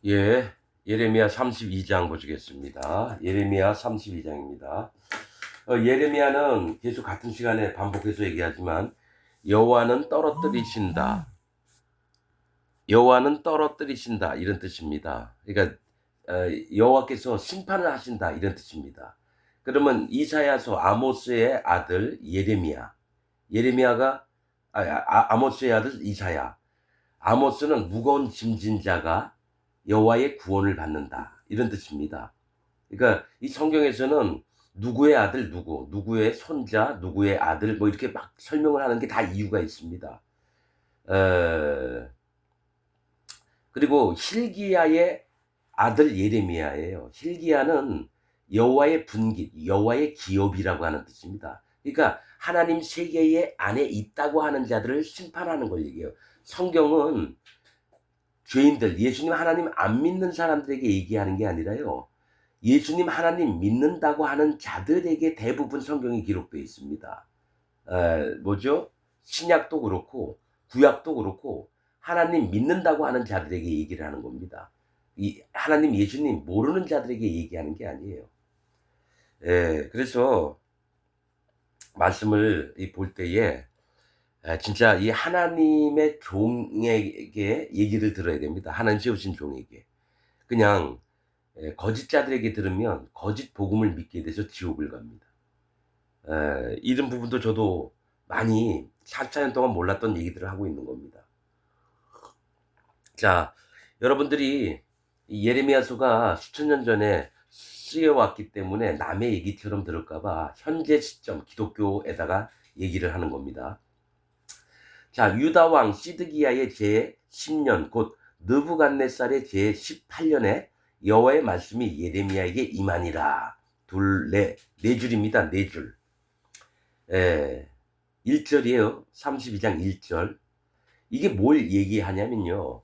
예, 예레미야 32장 보시겠습니다. 예레미야 32장입니다. 예레미야는 계속 같은 시간에 반복해서 얘기하지만 여호와는 떨어뜨리신다. 여호와는 떨어뜨리신다 이런 뜻입니다. 그러니까 여호와께서 심판을 하신다 이런 뜻입니다. 그러면 이사야서 아모스의 아들 예레미야, 예레미야가 아모스의 아들 이사야, 아모스는 무거운 짐진 자가 여호와의 구원을 받는다 이런 뜻입니다. 그러니까 이 성경에서는 누구의 아들 누구의 손자, 누구의 아들 뭐 이렇게 막 설명을 하는 게 다 이유가 있습니다. 어, 그리고 hil기야의 아들 예레미야예요. hil기야는 여호와의 분깃, 여호와의 기업이라고 하는 뜻입니다. 그러니까 하나님 세계의 안에 있다고 하는 자들을 심판하는 걸 얘기해요. 성경은 죄인들, 예수님 하나님 안 믿는 사람들에게 얘기하는 게 아니라요. 예수님 하나님 믿는다고 하는 자들에게 대부분 성경이 기록되어 있습니다. 뭐죠? 신약도 그렇고 구약도 그렇고 하나님 믿는다고 하는 자들에게 얘기를 하는 겁니다. 이 하나님 예수님 모르는 자들에게 얘기하는 게 아니에요. 그래서 말씀을 볼 때에 진짜 이 하나님의 종에게 얘기를 들어야 됩니다. 하나님 세우신 종에게. 그냥 거짓자들에게 들으면 거짓 복음을 믿게 돼서 지옥을 갑니다. 이런 부분도 저도 많이 4년 동안 몰랐던 얘기들을 하고 있는 겁니다. 자, 여러분들이 이 예레미야서가 수천 년 전에 쓰여왔기 때문에 남의 얘기처럼 들을까봐 현재 시점 기독교에다가 얘기를 하는 겁니다. 자, 유다 왕 시드기야의 제 10년 곧 느부갓네살의 제 18년에 여호와의 말씀이 예레미야에게 임하니라. 네 줄입니다. 네 줄. 1절이에요. 32장 1절. 이게 뭘 얘기하냐면요.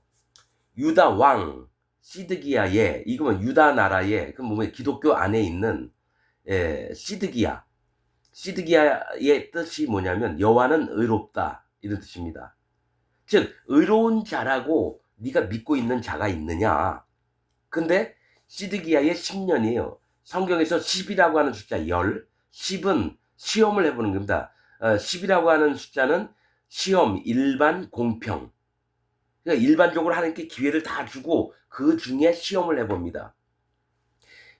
유다 왕 시드기야의, 이거면 유다 나라의, 그럼 뭐 기독교 안에 있는 시드기야. 시드기야의 뜻이 뭐냐면 여호와는 의롭다 이런 뜻입니다. 즉 의로운 자라고 네가 믿고 있는 자가 있느냐. 근데 시드기야의 10년이에요. 성경에서 10이라고 하는 숫자 10은 시험을 해보는 겁니다. 10이라고 하는 숫자는 시험, 일반, 공평. 그러니까 일반적으로 하나님께 기회를 다 주고 그 중에 시험을 해봅니다.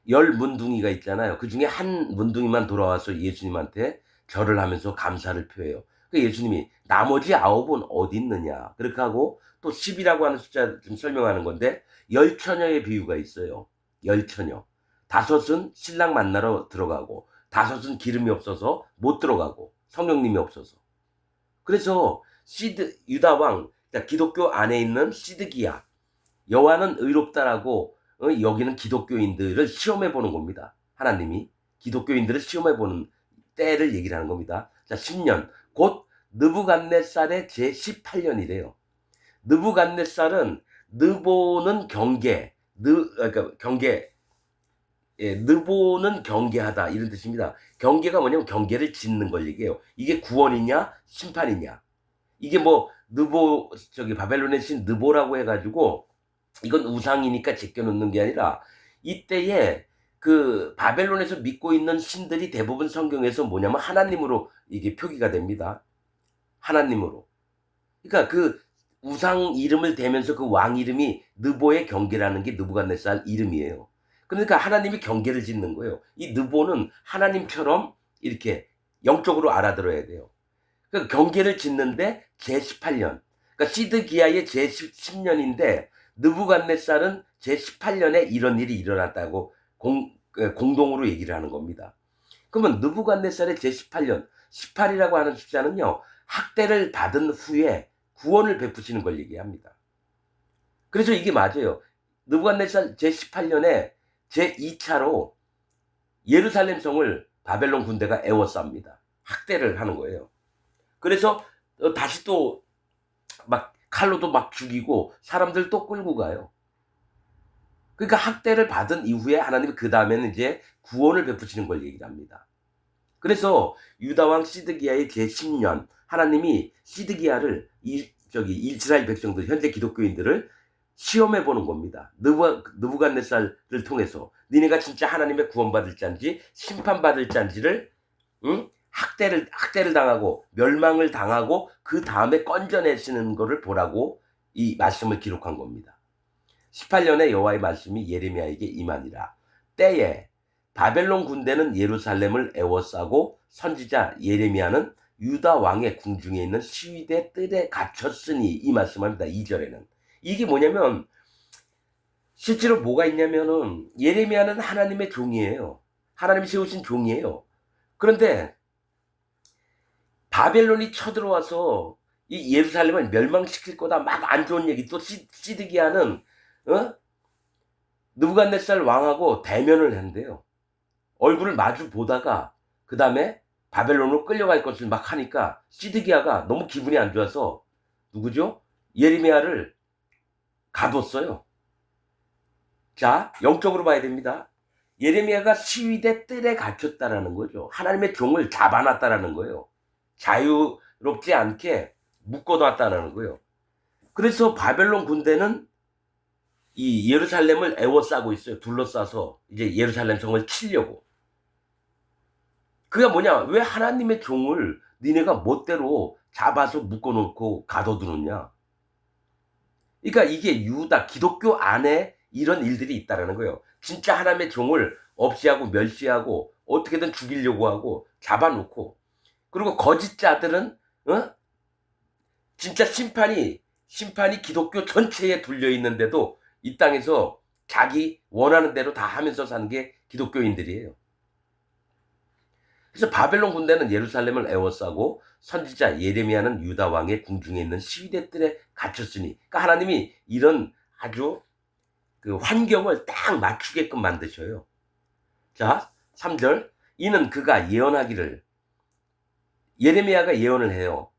10문둥이가 있잖아요. 그 중에 한 문둥이만 돌아와서 예수님한테 절을 하면서 감사를 표해요. 그 예수님이 나머지 9은 어디 있느냐. 그렇게 하고 또 10이라고 하는 숫자 좀 설명하는 건데 10처녀의 비유가 있어요. 10처녀. 5은 신랑 만나러 들어가고 5은 기름이 없어서 못 들어가고 성령님이 없어서. 그래서 유다 왕, 그러니까 기독교 안에 있는 시드기야, 여호와는 의롭다라고 여기는 기독교인들을 시험해 보는 겁니다. 하나님이 기독교인들을 시험해 보는 때를 얘기를 하는 겁니다. 자, 10년 곧 느부갓네살의 제 18년이래요. 느부갓네살은 느보는 경계, 그러니까 경계, 느보는 경계하다 이런 뜻입니다. 경계가 뭐냐면 경계를 짓는 걸 얘기해요. 이게 구원이냐 심판이냐. 이게 뭐 느보 바벨론의 신 느보라고 해가지고 이건 우상이니까 제껴놓는 게 아니라 이때에 그 바벨론에서 믿고 있는 신들이 대부분 성경에서 뭐냐면 하나님으로 이게 표기가 됩니다. 하나님으로. 그러니까 그 우상 이름을 대면서 그 왕 이름이 느보의 경계라는 게 느부갓네살 이름이에요. 그러니까 하나님이 경계를 짓는 거예요. 이 느보는 하나님처럼 이렇게 영적으로 알아들어야 돼요. 그 경계를 짓는데 제18년. 그러니까 시드기야의 제10년인데 느부갓네살은 제18년에 이런 일이 일어났다고 공동으로 얘기를 하는 겁니다. 그러면 느부갓네살의 제18년, 18이라고 하는 숫자는요. 학대를 받은 후에 구원을 베푸시는 걸 얘기합니다. 그래서 이게 맞아요. 느부갓네살 제18년에 제2차로 예루살렘 성을 바벨론 군대가 에워쌉니다. 학대를 하는 거예요. 그래서 다시 또 막 칼로도 막 죽이고 사람들 또 끌고 가요. 그러니까 학대를 받은 이후에 하나님이 그 다음에는 이제 구원을 베푸시는 걸 얘기를 합니다. 그래서 유다왕 시드기야의 제10년 하나님이 시드기야를 이스라엘 백성들 현재 기독교인들을 시험해 보는 겁니다. 느부갓네살을 통해서 니네가 진짜 하나님의 구원받을 자인지 심판받을 자인지를 학대를 당하고 멸망을 당하고 그 다음에 건져내시는 것을 보라고 이 말씀을 기록한 겁니다. 18년에 여호와의 말씀이 예레미야에게 임하니라. 때에 바벨론 군대는 예루살렘을 에워싸고 선지자 예레미야는 유다 왕의 궁중에 있는 시위대 뜰에 갇혔으니, 이 말씀합니다. 2절에는. 이게 뭐냐면 실제로 뭐가 있냐면은 예레미야는 하나님의 종이에요. 하나님이 세우신 종이에요. 그런데 바벨론이 쳐들어와서 이 예루살렘을 멸망시킬 거다 막 안 좋은 얘기, 또 시드기야는 느부갓네살 왕하고 대면을 했는데요. 얼굴을 마주 보다가 그 다음에 바벨론으로 끌려갈 것을 막 하니까 시드기야가 너무 기분이 안 좋아서 누구죠? 예레미야를 가뒀어요. 자, 영적으로 봐야 됩니다. 예레미야가 시위대 뜰에 갇혔다라는 거죠. 하나님의 종을 잡아놨다라는 거예요. 자유롭지 않게 묶어놨다라는 거예요. 그래서 바벨론 군대는 이 예루살렘을 에워싸고 있어요. 둘러싸서 이제 예루살렘 성을 치려고. 그게 뭐냐? 왜 하나님의 종을 니네가 멋대로 잡아서 묶어놓고 가둬두느냐? 그러니까 이게 유다, 기독교 안에 이런 일들이 있다라는 거예요. 진짜 하나님의 종을 없이하고 멸시하고 어떻게든 죽이려고 하고 잡아놓고, 그리고 거짓자들은 진짜 심판이 기독교 전체에 둘려 있는데도 이 땅에서 자기 원하는 대로 다 하면서 사는 게 기독교인들이에요. 그래서 바벨론 군대는 예루살렘을 에워싸고 선지자 예레미야는 유다 왕의 궁중에 있는 시위대 뜰에 갇혔으니, 그러니까 하나님이 이런 아주 그 환경을 딱 맞추게끔 만드셔요. 자, 3절. 이는 그가 예언하기를, 예레미야가 예언을 해요.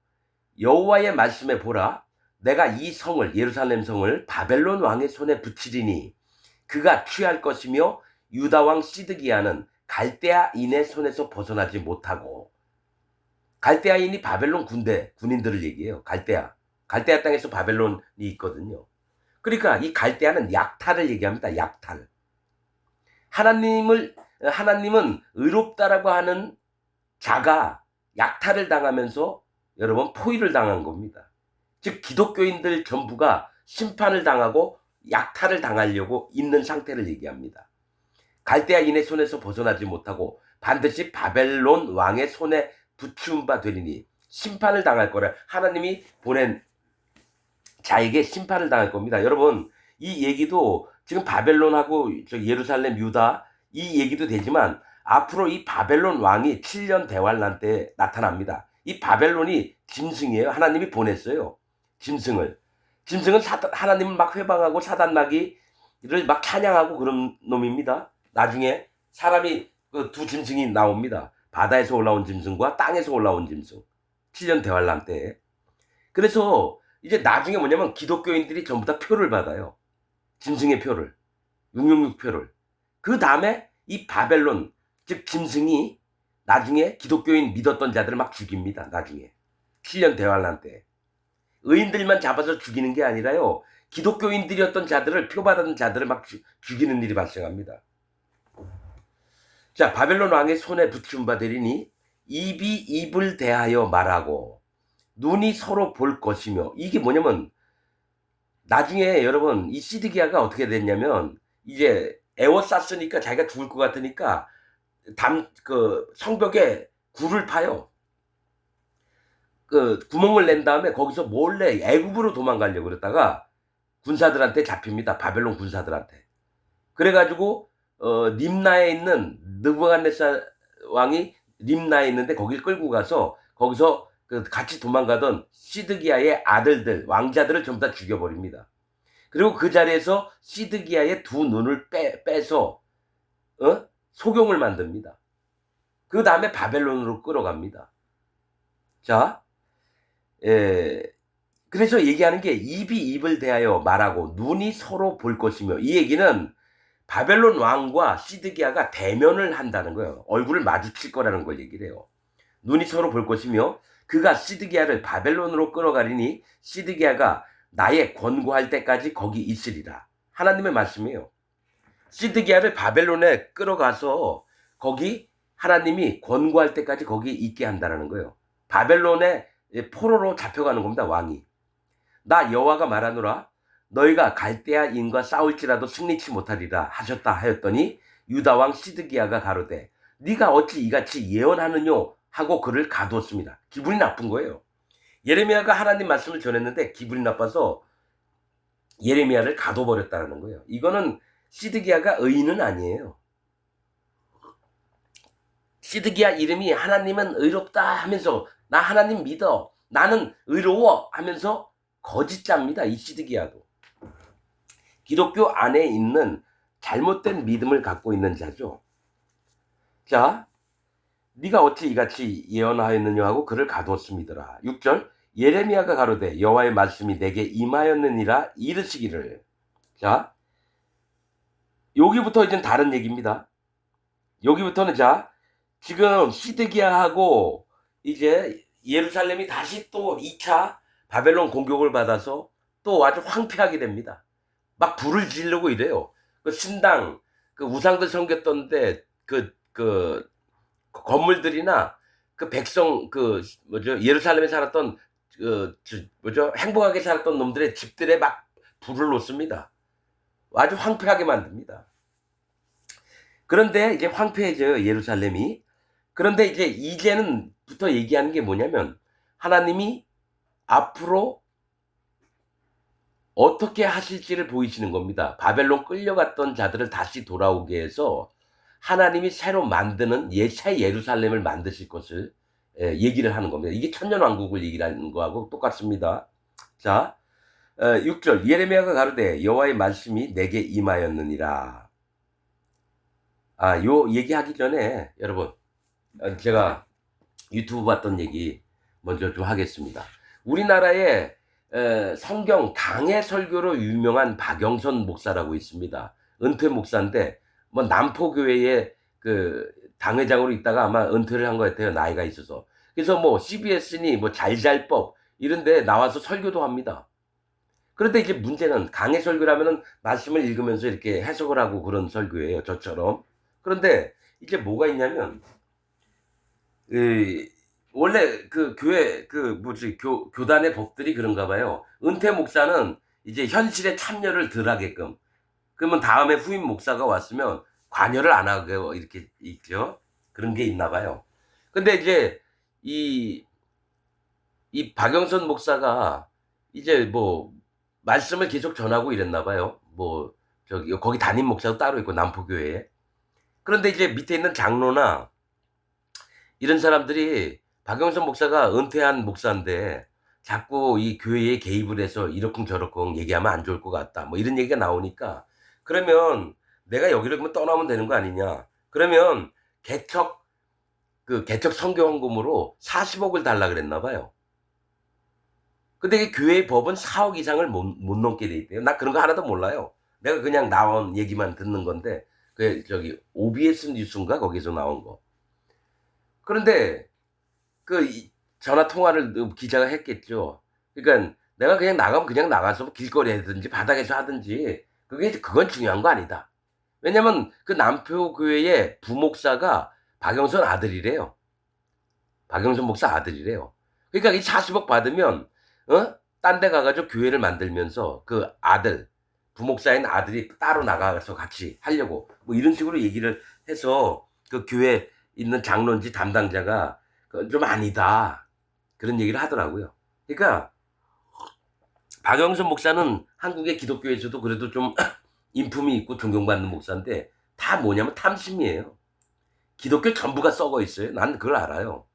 여호와의 말씀에 보라, 내가 이 성을, 예루살렘 성을 바벨론 왕의 손에 붙이리니 그가 취할 것이며 유다 왕 시드기야는 갈대아인의 손에서 벗어나지 못하고. 갈대아인이 바벨론 군인들을 얘기해요. 갈대아 땅에서 바벨론이 있거든요. 그러니까 이 갈대아는 약탈을 얘기합니다. 약탈. 하나님은 의롭다라고 하는 자가 약탈을 당하면서 여러분 포위를 당한 겁니다. 즉 기독교인들 전부가 심판을 당하고 약탈을 당하려고 있는 상태를 얘기합니다. 갈대아인의 손에서 벗어나지 못하고 반드시 바벨론 왕의 손에 붙임 바 되리니, 심판을 당할 거라. 하나님이 보낸 자에게 심판을 당할 겁니다. 여러분, 이 얘기도 지금 바벨론하고 예루살렘, 유다 이 얘기도 되지만 앞으로 이 바벨론 왕이 7년 대환란 때 나타납니다. 이 바벨론이 짐승이에요. 하나님이 보냈어요. 짐승은 하나님을 막 회방하고 사단마귀를 막 찬양하고 그런 놈입니다. 나중에 사람이 그 두 짐승이 나옵니다. 바다에서 올라온 짐승과 땅에서 올라온 짐승. 7년 대환란 때. 그래서 이제 나중에 뭐냐면 기독교인들이 전부 다 표를 받아요. 짐승의 표를. 666 표를. 그 다음에 이 바벨론, 즉 짐승이 나중에 기독교인 믿었던 자들을 막 죽입니다. 나중에 7년 대환란 때. 의인들만 잡아서 죽이는 게 아니라요, 기독교인들이었던 자들을, 표받은 자들을 막 죽이는 일이 발생합니다. 자, 바벨론 왕의 손에 붙임 바 되리니 입이 입을 대하여 말하고 눈이 서로 볼 것이며. 이게 뭐냐면 나중에 여러분 이 시드기야가 어떻게 됐냐면 이제 에워쌌으니까 자기가 죽을 것 같으니까 그 성벽에 굴을 파요. 그 구멍을 낸 다음에 거기서 몰래 애굽으로 도망가려고 그랬다가 군사들한테 잡힙니다. 바벨론 군사들한테. 그래가지고 림나에 있는 느부갓네살 왕이 림나에 있는데 거길 끌고 가서 거기서 같이 도망가던 시드기야의 아들들, 왕자들을 전부 다 죽여버립니다. 그리고 그 자리에서 시드기야의 두 눈을 빼서 소경을 만듭니다. 그 다음에 바벨론으로 끌어갑니다. 자, 그래서 얘기하는 게 입이 입을 대하여 말하고 눈이 서로 볼 것이며, 이 얘기는 바벨론 왕과 시드기야가 대면을 한다는 거예요. 얼굴을 마주칠 거라는 걸 얘기를 해요. 눈이 서로 볼 것이며 그가 시드기야를 바벨론으로 끌어가리니 시드기야가 나의 권고할 때까지 거기 있으리라. 하나님의 말씀이에요. 시드기야를 바벨론에 끌어가서 거기 하나님이 권고할 때까지 거기 있게 한다라는 거예요. 바벨론에 포로로 잡혀가는 겁니다. 왕이. 나 여호와가 말하노라. 너희가 갈대아인과 싸울지라도 승리치 못하리라 하셨다 하였더니 유다 왕 시드기야가 가로되 네가 어찌 이같이 예언하느뇨 하고 그를 가두었습니다. 기분이 나쁜 거예요. 예레미야가 하나님 말씀을 전했는데 기분이 나빠서 예레미야를 가둬버렸다는 거예요. 이거는 시드기야가 의인은 아니에요. 시드기야 이름이 하나님은 의롭다 하면서 나 하나님 믿어 나는 의로워 하면서 거짓자입니다. 이 시드기야도. 기독교 안에 있는 잘못된 믿음을 갖고 있는 자죠. 자, 네가 어찌 이같이 예언하였느냐 하고 그를 가두었음이더라. 6절 예레미야가 가로되 여호와의 말씀이 내게 임하였느니라 이르시기를. 자, 여기부터 이제 다른 얘기입니다. 여기부터는 자 지금 시드기야하고 이제 예루살렘이 다시 또 2차 바벨론 공격을 받아서 또 아주 황폐하게 됩니다. 막 불을 지르고 이래요. 그 신당, 그 우상들 섬겼던데 그 건물들이나 그 백성 예루살렘에 살았던 행복하게 살았던 놈들의 집들에 막 불을 놓습니다. 아주 황폐하게 만듭니다. 그런데 이제 황폐해져요, 예루살렘이. 그런데 이제는부터 얘기하는 게 뭐냐면 하나님이 앞으로 어떻게 하실지를 보이시는 겁니다. 바벨론 끌려갔던 자들을 다시 돌아오게 해서 하나님이 새로 만드는 새 예루살렘을 만드실 것을 얘기를 하는 겁니다. 이게 천년왕국을 얘기하는 거하고 똑같습니다. 자, 6절 예레미야가 가로되 여호와의 말씀이 내게 임하였느니라. 요 얘기하기 전에 여러분 제가 유튜브 봤던 얘기 먼저 좀 하겠습니다. 우리나라에 성경 강해 설교로 유명한 박영선 목사라고 있습니다. 은퇴 목사인데 뭐 남포교회의 그 당회장으로 있다가 아마 은퇴를 한 것 같아요. 나이가 있어서. 그래서 뭐 CBS니 뭐 잘잘법 이런 데 나와서 설교도 합니다. 그런데 이제 문제는 강해 설교라면은 말씀을 읽으면서 이렇게 해석을 하고 그런 설교예요. 저처럼. 그런데 이제 뭐가 있냐면 원래 그 교회 교단의 법들이 그런가 봐요. 은퇴 목사는 이제 현실에 참여를 덜 하게끔. 그러면 다음에 후임 목사가 왔으면 관여를 안 하게 이렇게 있죠. 그런 게 있나 봐요. 근데 이제 이 박영선 목사가 이제 뭐 말씀을 계속 전하고 이랬나 봐요. 뭐 거기 담임 목사도 따로 있고 남포교회에. 그런데 이제 밑에 있는 장로나 이런 사람들이 박영선 목사가 은퇴한 목사인데 자꾸 이 교회에 개입을 해서 이러쿵저러쿵 얘기하면 안 좋을 것 같다. 뭐 이런 얘기가 나오니까 그러면 내가 여기를 그러면 떠나면 되는 거 아니냐. 그러면 개척 선교헌금으로 40억을 달라 그랬나 봐요. 근데 이 교회의 법은 4억 이상을 못 넘게 돼 있대요. 나 그런 거 하나도 몰라요. 내가 그냥 나온 얘기만 듣는 건데 OBS 뉴스인가 거기서 나온 거. 그런데 전화 통화를 기자가 했겠죠. 그러니까 내가 그냥 나가면 그냥 나가서 길거리에든지 바닥에서 하든지 그건 중요한 거 아니다. 왜냐면 그 남포교회의 부목사가 박영선 아들이래요. 박영선 목사 아들이래요. 그러니까 이 40억 받으면 딴 데 가가지고 교회를 만들면서 그 아들 부목사인 아들이 따로 나가서 같이 하려고 뭐 이런 식으로 얘기를 해서 그 교회 있는 장로인지 담당자가 좀 아니다 그런 얘기를 하더라고요. 그러니까 박영선 목사는 한국의 기독교에서도 그래도 좀 인품이 있고 존경받는 목사인데 다 뭐냐면 탐심이에요. 기독교 전부가 썩어 있어요. 난 그걸 알아요.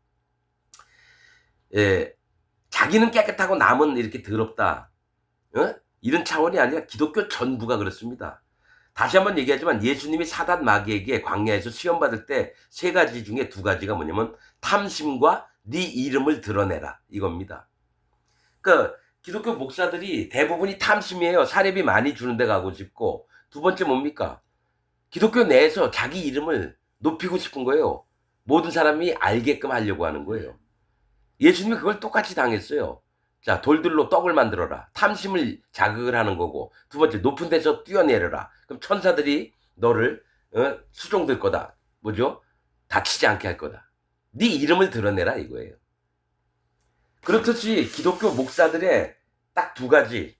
자기는 깨끗하고 남은 이렇게 더럽다. 이런 차원이 아니라 기독교 전부가 그렇습니다. 다시 한번 얘기하지만 예수님이 사단 마귀에게 광야에서 시험받을 때 3가지 중에 2가지가 뭐냐면 탐심과 네 이름을 드러내라 이겁니다. 그러니까 기독교 목사들이 대부분이 탐심이에요. 사례비 많이 주는 데 가고 싶고, 두 번째 뭡니까? 기독교 내에서 자기 이름을 높이고 싶은 거예요. 모든 사람이 알게끔 하려고 하는 거예요. 예수님이 그걸 똑같이 당했어요. 자, 돌들로 떡을 만들어라. 탐심을 자극을 하는 거고, 두 번째, 높은 데서 뛰어내려라. 그럼 천사들이 너를 수종들 거다. 뭐죠? 다치지 않게 할 거다. 네 이름을 드러내라 이거예요. 그렇듯이 기독교 목사들의 딱 두 가지,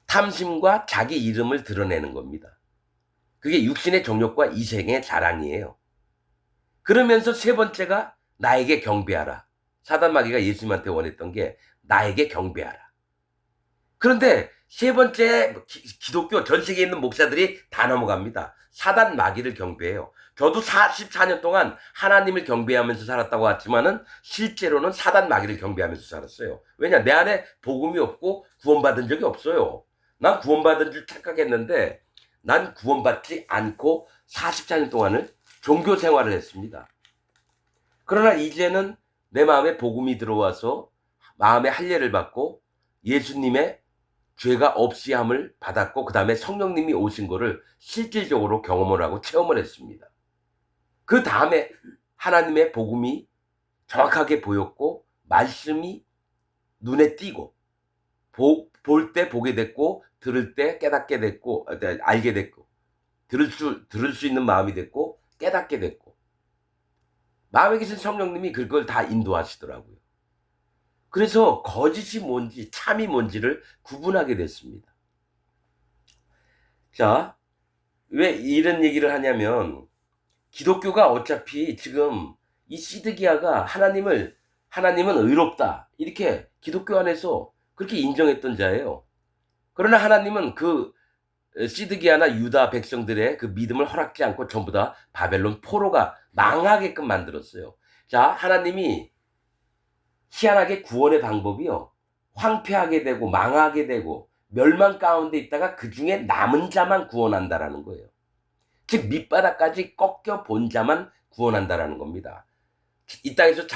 탐심과 자기 이름을 드러내는 겁니다. 그게 육신의 정욕과 이생의 자랑이에요. 그러면서 세 번째가 나에게 경배하라. 사단 마귀가 예수님한테 원했던 게 나에게 경배하라. 그런데 세 번째 기독교 전 세계에 있는 목사들이 다 넘어갑니다. 사단 마귀를 경배해요. 저도 44년 동안 하나님을 경배하면서 살았다고 했지만은 실제로는 사단 마귀를 경배하면서 살았어요. 왜냐? 내 안에 복음이 없고 구원받은 적이 없어요. 난 구원받은 줄 착각했는데 난 구원받지 않고 44년 동안을 종교 생활을 했습니다. 그러나 이제는 내 마음에 복음이 들어와서 마음의 할례를 받고 예수님의 죄가 없이 함을 받았고 그 다음에 성령님이 오신 거를 실질적으로 경험을 하고 체험을 했습니다. 그 다음에 하나님의 복음이 정확하게 보였고 말씀이 눈에 띄고 볼 때 보게 됐고 들을 때 깨닫게 됐고 알게 됐고 들을 수 있는 마음이 됐고 깨닫게 됐고 마음에 계신 성령님이 그걸 다 인도하시더라고요. 그래서 거짓이 뭔지 참이 뭔지를 구분하게 됐습니다. 자, 왜 이런 얘기를 하냐면 기독교가 어차피 지금 이 시드기야가 하나님은 의롭다 이렇게 기독교 안에서 그렇게 인정했던 자예요. 그러나 하나님은 그 시드기야나 유다 백성들의 그 믿음을 허락지 않고 전부 다 바벨론 포로가 망하게끔 만들었어요. 자, 하나님이 희한하게 구원의 방법이요. 황폐하게 되고 망하게 되고 멸망 가운데 있다가 그 중에 남은 자만 구원한다라는 거예요. 즉 밑바닥까지 꺾여 본 자만 구원한다라는 겁니다. 이 땅에서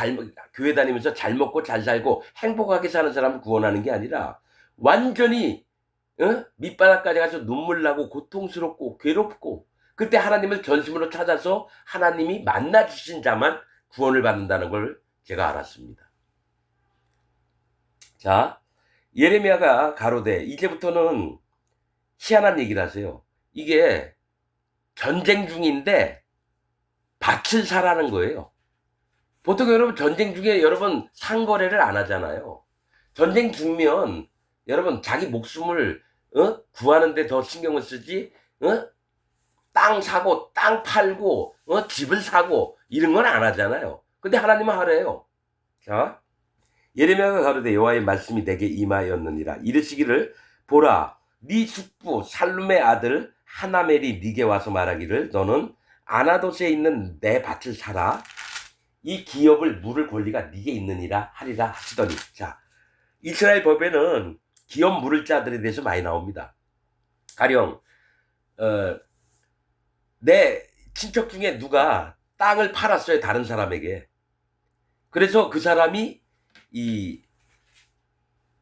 교회 다니면서 잘 먹고 잘 살고 행복하게 사는 사람을 구원하는 게 아니라 완전히 밑바닥까지 가서 눈물 나고 고통스럽고 괴롭고 그때 하나님을 전심으로 찾아서 하나님이 만나주신 자만 구원을 받는다는 걸 제가 알았습니다. 자, 예레미야가 가로되 이제부터는 희한한 얘기를 하세요. 이게 전쟁 중인데 밭을 사라는 거예요. 보통 여러분 전쟁 중에 여러분 상거래를 안 하잖아요. 전쟁 중면 여러분 자기 목숨을 구하는데 더 신경을 쓰지 땅 사고 땅 팔고 집을 사고 이런 건 안 하잖아요. 근데 하나님은 하래요. 자, 예레미야가 가로되 여호와의 말씀이 내게 임하였느니라. 이르시기를 보라 네 숙부 살룸의 아들 하나멜이 네게 와서 말하기를 너는 아나돗에 있는 내 밭을 사라. 이 기업을 물을 권리가 네게 있느니라 하리라 하시더니. 자, 이스라엘 법에는 기업 물을 자들에 대해서 많이 나옵니다. 가령 내 친척 중에 누가 땅을 팔았어요. 다른 사람에게. 그래서 그 사람이 이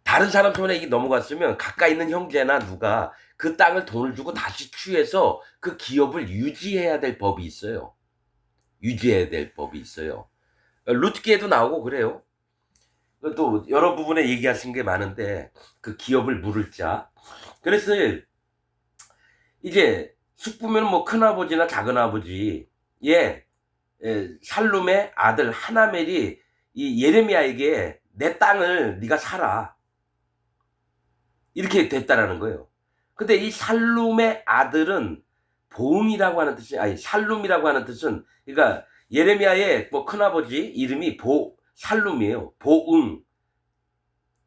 다른 사람 손에 이게 넘어갔으면 가까이 있는 형제나 누가 그 땅을 돈을 주고 다시 취해서 그 기업을 유지해야 될 법이 있어요. 유지해야 될 법이 있어요. 루트기에도 나오고 그래요. 또 여러 부분에 얘기하신 게 많은데 그 기업을 물을 자. 그래서 이제 숙부면 뭐 큰아버지나 작은아버지 살룸의 아들 하나멜이 이 예레미야에게 내 땅을 네가 사라 이렇게 됐다라는 거예요. 근데 이 살룸의 아들은 보음이라고 하는 뜻이 살룸이라고 하는 뜻은 그러니까 예레미야의 뭐 큰아버지 이름이 살룸이에요. 보응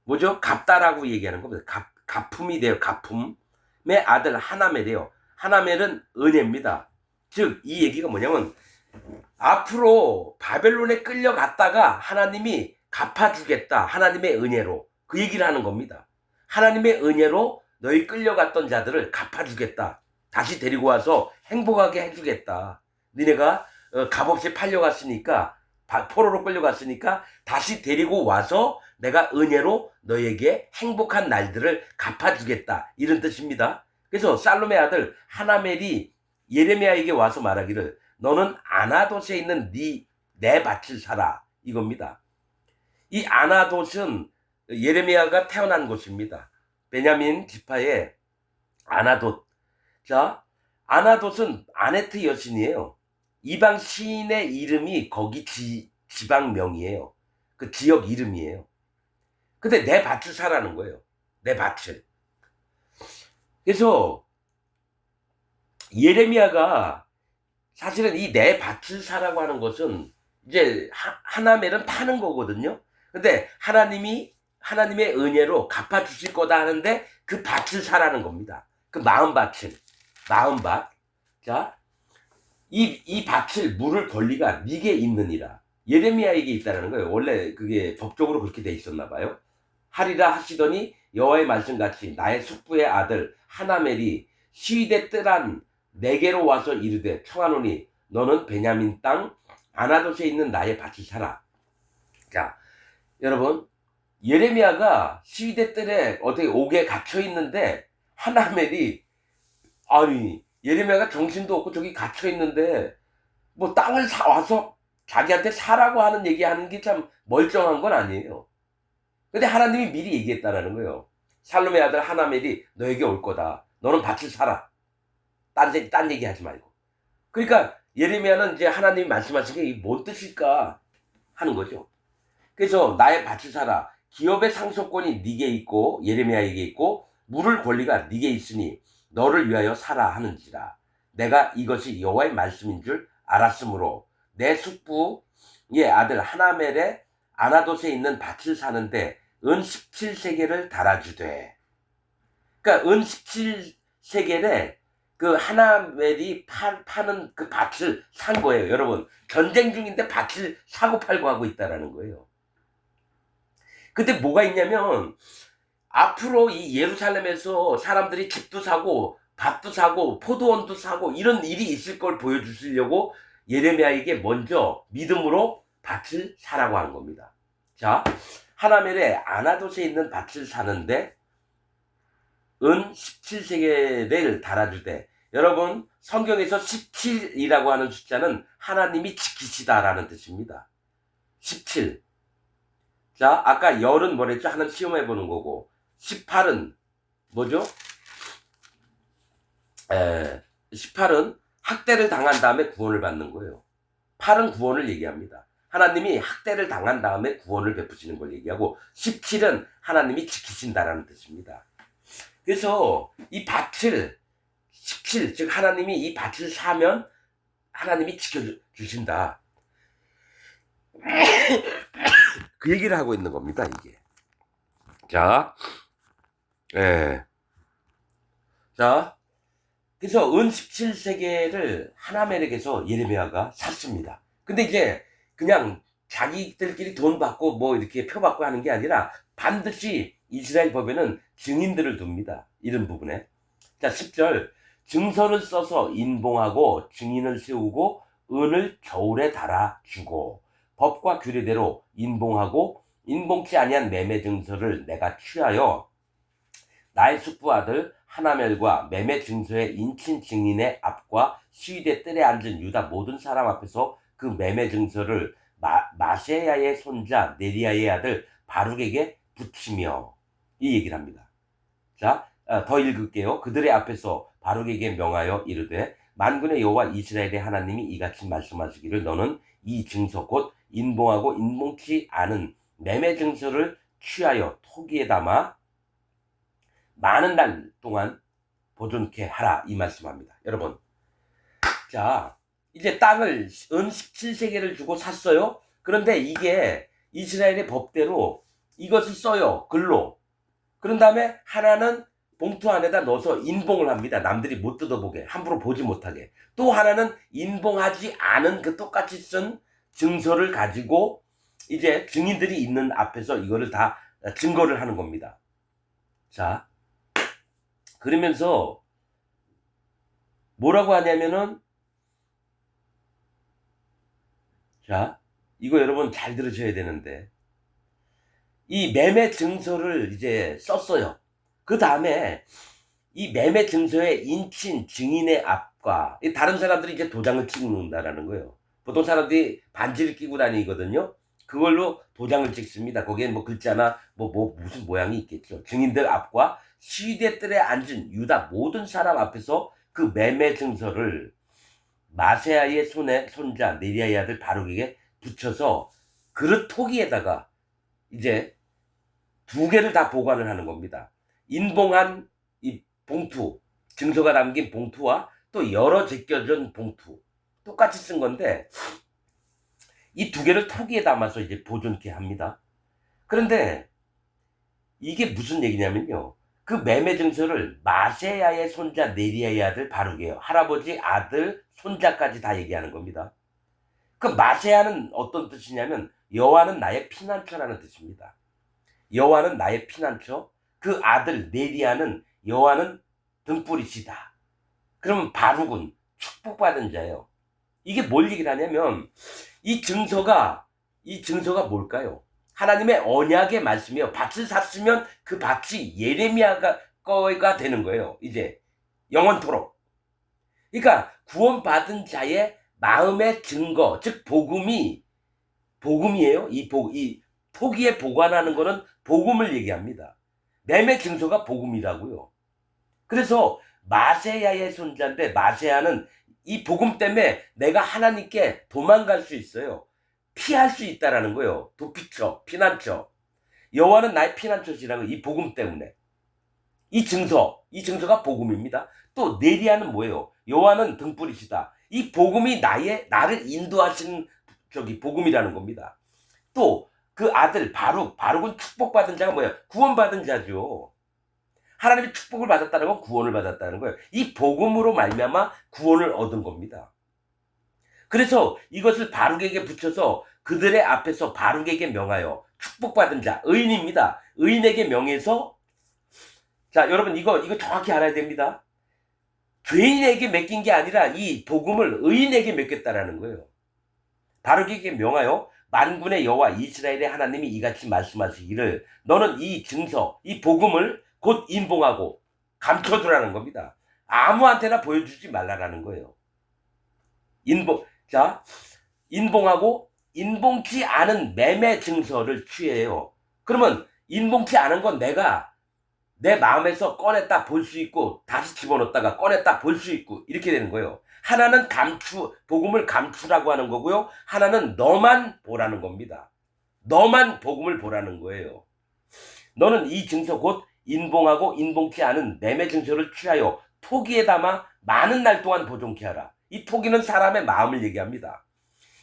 뭐죠? 갚다라고 얘기하는 겁니다. 가품이 돼요. 가품의 아들 하나멜이에요. 하나멜은 은혜입니다. 즉 이 얘기가 뭐냐면 앞으로 바벨론에 끌려갔다가 하나님이 갚아주겠다. 하나님의 은혜로. 그 얘기를 하는 겁니다. 하나님의 은혜로 너희 끌려갔던 자들을 갚아주겠다. 다시 데리고 와서 행복하게 해주겠다. 니네가 값없이 팔려갔으니까 포로로 끌려갔으니까 다시 데리고 와서 내가 은혜로 너에게 행복한 날들을 갚아주겠다. 이런 뜻입니다. 그래서 살롬의 아들 하나멜이 예레미야에게 와서 말하기를 너는 아나돗에 있는 내 밭을 사라 이겁니다. 이 아나돗은 예레미야가 태어난 곳입니다. 베냐민 지파의 아나돗. 자, 아나돗은 아네트 여신이에요. 이방 시인의 이름이 거기 지방명이에요. 그 지역 이름이에요. 근데 내 밭을 사라는 거예요. 내 밭을. 그래서 예레미야가 사실은 이 내 밭을 사라고 하는 것은 이제 하나멜은 파는 거거든요. 근데 하나님의 은혜로 갚아주실 거다 하는데 그 밭을 사라는 겁니다. 그 마음밭을. 마음밭. 자, 이 밭을 물을 권리가 네게 있느니라. 예레미야에게 있다는 거예요. 원래 그게 법적으로 그렇게 돼 있었나 봐요. 하리라 하시더니 여호와의 말씀같이 나의 숙부의 아들 하나멜이 시위대 뜰한 내게로 와서 이르되 청하노니 너는 베냐민 땅 아나돗에 있는 나의 밭을 사라. 자, 여러분, 예레미야가 시위대 뜰에 어떻게 옥에 갇혀 있는데 하나멜이, 아니 예레미야가 정신도 없고 저기 갇혀 있는데 뭐 땅을 와서 자기한테 사라고 하는 얘기하는 게 참 멀쩡한 건 아니에요. 근데 하나님이 미리 얘기했다라는 거예요. 살롬의 아들 하나멜이 너에게 올 거다. 너는 밭을 사라. 딴 얘기 하지 말고. 그러니까 예레미야는 이제 하나님이 말씀하신 게 뭔 뜻일까 하는 거죠. 그래서 나의 밭을 사라. 기업의 상속권이 네게 있고 예레미야에게 있고 물을 권리가 네게 있으니 너를 위하여 사라 하는지라. 내가 이것이 여호와의 말씀인 줄 알았으므로 내 숙부의 아들 하나멜의 아나돗에 있는 밭을 사는데 은 17세겔을 달아주되. 그러니까 은 17세겔에 그 하나멜이 파는 그 밭을 산 거예요. 여러분, 전쟁 중인데 밭을 사고 팔고 하고 있다라는 거예요. 근데 뭐가 있냐면 앞으로 이 예루살렘에서 사람들이 집도 사고 밭도 사고 포도원도 사고 이런 일이 있을 걸 보여주시려고 예레미야에게 먼저 믿음으로 밭을 사라고 하는 겁니다. 자, 하나멜의 아나돗에 있는 밭을 사는데 은 17세겔을 달아주되. 여러분, 성경에서 17이라고 하는 숫자는 하나님이 지키시다라는 뜻입니다. 17. 자, 아까 열은 뭐랬죠? 하나님 시험해 보는 거고 18은 뭐죠? 18은 학대를 당한 다음에 구원을 받는 거예요. 8은 구원을 얘기합니다. 하나님이 학대를 당한 다음에 구원을 베푸시는 걸 얘기하고 17은 하나님이 지키신다라는 뜻입니다. 그래서 이 밭을 17, 즉 하나님이 이 밭을 사면 하나님이 지켜주신다. 그 얘기를 하고 있는 겁니다, 이게. 자, 자, 그래서 은 17세겔을 하나멜에게서 예레미야가 샀습니다. 근데 이제 그냥 자기들끼리 돈 받고 뭐 이렇게 표 받고 하는 게 아니라 반드시 이스라엘 법에는 증인들을 둡니다. 이런 부분에. 자, 10절. 증서를 써서 인봉하고 증인을 세우고 은을 저울에 달아주고 법과 규례대로 인봉하고 인봉치 아니한 매매 증서를 내가 취하여 나의 숙부 아들 하나멜과 매매 증서의 인친 증인의 앞과 시위대 뜰에 앉은 유다 모든 사람 앞에서 그 매매 증서를 마세야의 손자 네리야의 아들 바룩에게 붙이며, 이 얘기를 합니다. 자, 더 읽을게요. 그들의 앞에서 바룩에게 명하여 이르되 만군의 여호와 이스라엘의 하나님이 이같이 말씀하시기를 너는 이 증서 곧 인봉하고 인봉치 않은 매매 증서를 취하여 토기에 담아 많은 날 동안 보존케 하라, 이 말씀합니다. 여러분, 자, 이제 땅을 은 17세겔을 주고 샀어요. 그런데 이게 이스라엘의 법대로 이것을 써요, 글로. 그런 다음에 하나는 봉투 안에다 넣어서 인봉을 합니다. 남들이 못 뜯어보게, 함부로 보지 못하게. 또 하나는 인봉하지 않은 그 똑같이 쓴 증서를 가지고 이제 증인들이 있는 앞에서 이거를 다 증거를 하는 겁니다. 자, 그러면서 뭐라고 하냐면은, 자, 이거 여러분 잘 들으셔야 되는데, 이 매매 증서를 이제 썼어요. 그 다음에 이 매매 증서의 인친 증인의 앞과 다른 사람들이 이제 도장을 찍는다라는 거예요. 보통 사람들이 반지를 끼고 다니거든요. 그걸로 도장을 찍습니다. 거기엔 뭐 글자나 무슨 모양이 있겠죠. 증인들 앞과 시대들에 앉은 유다 모든 사람 앞에서 그 매매 증서를 마세아의 손자 네리아의 아들 바룩에게 붙여서 그릇 토기에다가 이제 두 개를 다 보관을 하는 겁니다. 인봉한 이 봉투, 증서가 담긴 봉투와 또 열어 제껴진 봉투 똑같이 쓴 건데 이 두 개를 토기에 담아서 이제 보존케 합니다. 그런데 이게 무슨 얘기냐면요. 그 매매 증서를 마세야의 손자 네리아의 아들 바룩이에요. 할아버지, 아들, 손자까지 다 얘기하는 겁니다. 그 마세야는 어떤 뜻이냐면 여호와는 나의 피난처라는 뜻입니다. 여호와는 나의 피난처. 그 아들 네리아는 여호와는 등불이시다. 그러면 바룩은 축복받은 자예요. 이게 뭘 얘기를 하냐면 이 증서가 뭘까요? 하나님의 언약의 말씀이에요. 밭을 샀으면 그 밭이 예레미야가 거가 되는 거예요. 이제 영원토록. 그러니까 구원받은 자의 마음의 증거, 즉 복음이에요. 이 토기에 보관하는 거는 복음을 얘기합니다. 매매 증서가 복음이라고요. 그래서 마세야의 손자인데 마세야는 이 복음 때문에 내가 하나님께 도망갈 수 있어요. 피할 수 있다라는 거예요. 도피처, 피난처. 여호와는 나의 피난처시라는 이 복음 때문에. 이 증서가 복음입니다. 또 네리아는 뭐예요? 여호와는 등불이시다. 이 복음이 나를 인도하시는 복음이라는 겁니다. 또 그 아들 바룩은 축복받은 자가 뭐예요? 구원받은 자죠. 하나님의 축복을 받았다는 건 구원을 받았다는 거예요. 이 복음으로 말미암아 구원을 얻은 겁니다. 그래서 이것을 바룩에게 붙여서 그들의 앞에서 바룩에게 명하여 축복받은 자, 의인입니다. 의인에게 명해서 자, 여러분 이거 정확히 알아야 됩니다. 죄인에게 맡긴 게 아니라 이 복음을 의인에게 맡겼다라는 거예요. 바룩에게 명하여 만군의 여호와 이스라엘의 하나님이 이같이 말씀하시기를 너는 이 증서, 이 복음을 곧 인봉하고 감춰두라는 겁니다. 아무한테나 보여주지 말라라는 거예요. 인봉하고 인봉치 않은 매매 증서를 취해요. 그러면 인봉치 않은 건 내가 내 마음에서 꺼냈다 볼 수 있고 다시 집어넣었다가 꺼냈다 볼 수 있고 이렇게 되는 거예요. 하나는 복음을 감추라고 하는 거고요. 하나는 너만 보라는 겁니다. 너만 복음을 보라는 거예요. 너는 이 증서 곧 인봉하고 인봉치 않은 매매 증서를 취하여 토기에 담아 많은 날 동안 보존케 하라. 이 토기는 사람의 마음을 얘기합니다.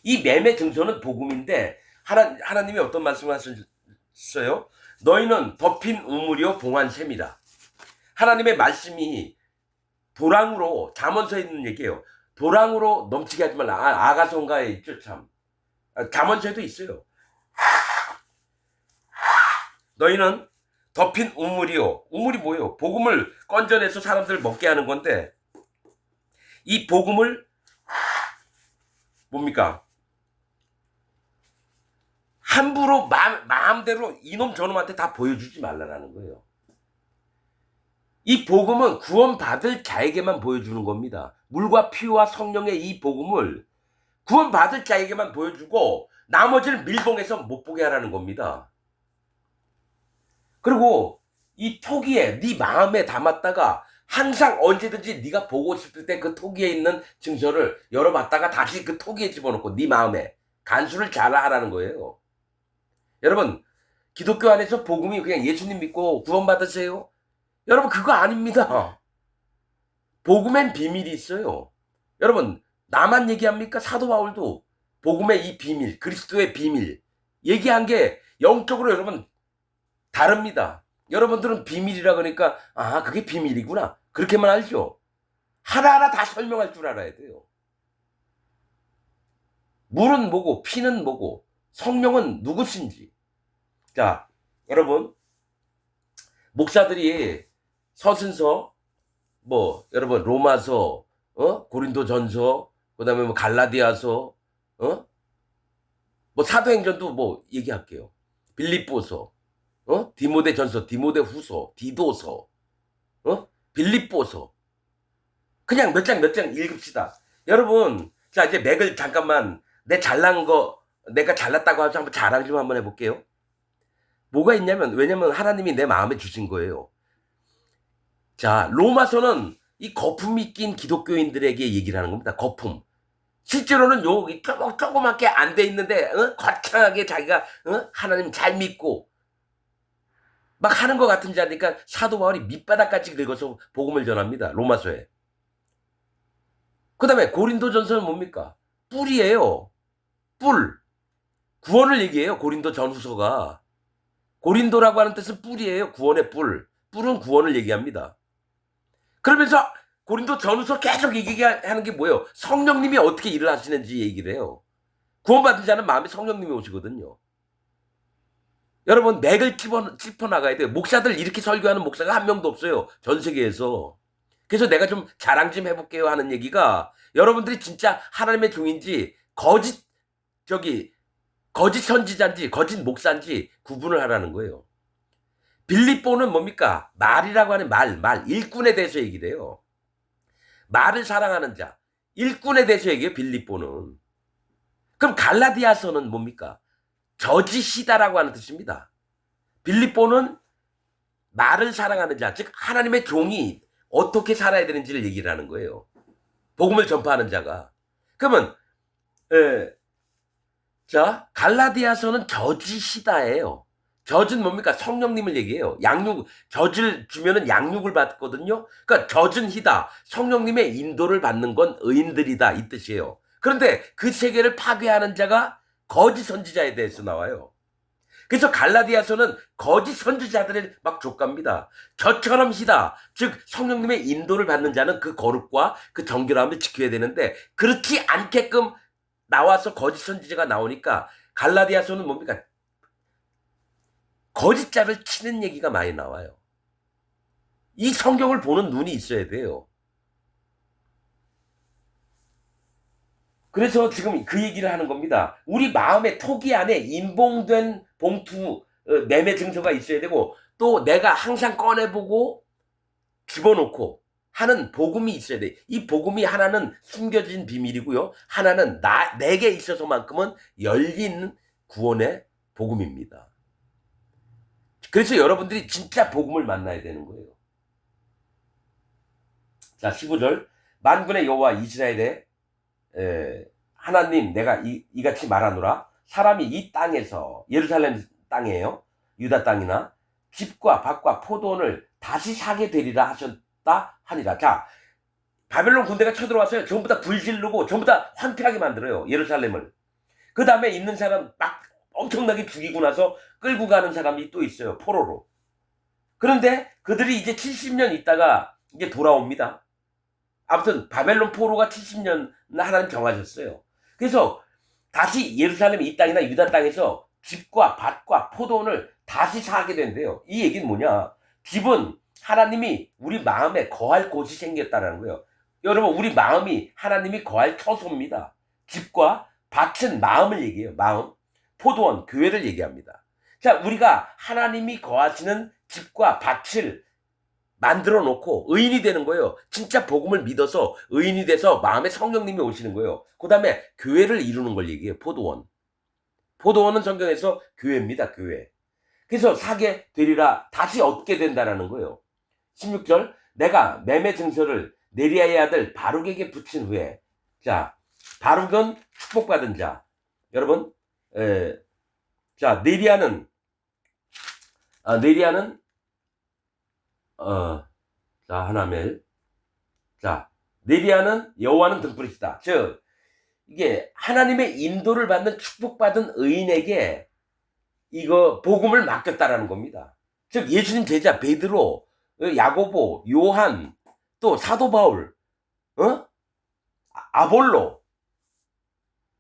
이 매매 증서는 복음인데 하나님이 어떤 말씀을 하셨어요? 너희는 덮인 우물이요 봉한 샘이다. 하나님의 말씀이 도랑으로 잠언서에 있는 얘기예요. 도랑으로 넘치게 하지 말라. 아가성가에 있죠 참. 잠언서에도 있어요. 너희는 덮인 우물이요. 우물이 뭐예요? 복음을 건져내서 사람들을 먹게 하는 건데 이 복음을 뭡니까? 함부로 마음대로 이놈 저놈한테 다 보여주지 말라는 거예요. 이 복음은 구원받을 자에게만 보여주는 겁니다. 물과 피와 성령의 이 복음을 구원받을 자에게만 보여주고 나머지를 밀봉해서 못 보게 하라는 겁니다. 그리고 이 토기에 네 마음에 담았다가 항상 언제든지 네가 보고 싶을 때 그 토기에 있는 증서를 열어봤다가 다시 그 토기에 집어넣고 네 마음에 간수를 잘 하라는 거예요. 여러분 기독교 안에서 복음이 그냥 예수님 믿고 구원받으세요? 여러분 그거 아닙니다. 복음엔 비밀이 있어요. 여러분 나만 얘기합니까? 사도 바울도 복음의 이 비밀, 그리스도의 비밀 얘기한 게 영적으로 여러분 다릅니다. 여러분들은 비밀이라 그러니까 그게 비밀이구나 그렇게만 알죠. 하나하나 다 설명할 줄 알아야 돼요. 물은 뭐고 피는 뭐고 성령은 누구신지. 자 여러분 목사들이 서신서 여러분 로마서 고린도전서 그다음에 갈라디아서 사도행전도 얘기할게요. 빌립보서 디모데전서, 디모데후서, 디도서, 빌립보서. 그냥 몇 장 읽읍시다. 여러분, 자 이제 맥을 잠깐만 내 잘난 거 내가 잘났다고 하죠. 한번 자랑 좀 한번 해볼게요. 뭐가 있냐면, 왜냐면 하나님이 내 마음에 주신 거예요. 자, 로마서는 이 거품이 낀 기독교인들에게 얘기를 하는 겁니다. 거품. 실제로는 조그맣게 안 돼 있는데, 거창하게 자기가, 하나님 잘 믿고, 막 하는 것 같은 자니까 사도 바울이 밑바닥까지 긁어서 복음을 전합니다. 로마서에. 그 다음에 고린도전서는 뭡니까? 뿔이에요. 뿔. 구원을 얘기해요. 고린도 전후서가. 고린도라고 하는 뜻은 뿔이에요. 구원의 뿔. 뿔은 구원을 얘기합니다. 그러면서 고린도 전후서 계속 얘기하는 게 뭐예요? 성령님이 어떻게 일을 하시는지 얘기를 해요. 구원받은 자는 마음에 성령님이 오시거든요. 여러분, 맥을 짚어나가야 돼요. 목사들 이렇게 설교하는 목사가 한 명도 없어요. 전 세계에서. 그래서 내가 좀 자랑 좀 해볼게요 하는 얘기가, 여러분들이 진짜 하나님의 종인지 거짓 선지자인지 거짓 목사인지 구분을 하라는 거예요. 빌립보는 뭡니까? 말이라고 하는 일꾼에 대해서 얘기를 해요. 말을 사랑하는 자, 일꾼에 대해서 얘기해요. 빌립보는. 그럼 갈라디아서는 뭡니까? 저지시다라고 하는 뜻입니다. 빌립보는 말을 사랑하는 자, 즉 하나님의 종이 어떻게 살아야 되는지를 얘기를 하는 거예요. 복음을 전파하는 자가. 그러면 자, 갈라디아서는 저지시다예요. 젖은 뭡니까? 성령님을 얘기해요. 젖을 주면은 양육을 받거든요. 그러니까 젖은 희다. 성령님의 인도를 받는 건 의인들이다. 이 뜻이에요. 그런데 그 세계를 파괴하는 자가 거짓 선지자에 대해서 나와요. 그래서 갈라디아서는 거짓 선지자들을 막 족갑니다. 저처럼 희다. 즉 성령님의 인도를 받는 자는 그 거룩과 그 정결함을 지켜야 되는데, 그렇지 않게끔 나와서 거짓 선지자가 나오니까 갈라디아서는 뭡니까? 거짓자를 치는 얘기가 많이 나와요. 이 성경을 보는 눈이 있어야 돼요. 그래서 지금 그 얘기를 하는 겁니다. 우리 마음의 토기 안에 인봉된 봉투 매매 증서가 있어야 되고, 또 내가 항상 꺼내보고 집어넣고 하는 복음이 있어야 돼. 이 복음이 하나는 숨겨진 비밀이고요. 하나는 내게 있어서만큼은 열린 구원의 복음입니다. 그래서 여러분들이 진짜 복음을 만나야 되는 거예요. 자, 15절. 만군의 여호와 이스라엘의 하나님, 내가 이같이 말하노라. 사람이 이 땅에서, 예루살렘 땅이에요. 유다 땅이나 집과 밭과 포도원을 다시 사게 되리라 하셨다 하니라. 자, 바벨론 군대가 쳐들어왔어요. 전부 다 불 지르고 전부 다 황폐하게 만들어요. 예루살렘을. 그 다음에 있는 사람 막 엄청나게 죽이고 나서 끌고 가는 사람이 또 있어요. 포로로. 그런데 그들이 이제 70년 있다가 이제 돌아옵니다. 아무튼 바벨론 포로가 70년 하나님 정하셨어요. 그래서 다시 예루살렘 이 땅이나 유다 땅에서 집과 밭과 포도원을 다시 사게 된대요. 이 얘기는 뭐냐? 집은 하나님이 우리 마음에 거할 곳이 생겼다는 거예요. 여러분, 우리 마음이 하나님이 거할 처소입니다. 집과 밭은 마음을 얘기해요. 마음. 포도원, 교회를 얘기합니다. 자, 우리가 하나님이 거하시는 집과 밭을 만들어 놓고 의인이 되는 거예요. 진짜 복음을 믿어서 의인이 돼서 마음에 성령님이 오시는 거예요. 그 다음에 교회를 이루는 걸 얘기해요. 포도원. 포도원은 성경에서 교회입니다. 교회. 그래서 사게 되리라, 다시 얻게 된다라는 거예요. 16절. 내가 매매 증서를 네리아의 아들 바룩에게 붙인 후에. 자, 바룩은 축복받은 자. 여러분, 자, 네리아는 자, 하나멜. 자, 네리아는 여호와는 등불이시다. 즉, 이게 하나님의 인도를 받는 축복받은 의인에게 이거 복음을 맡겼다라는 겁니다. 즉, 예수님 제자 베드로, 야고보, 요한, 또 사도 바울, 아볼로,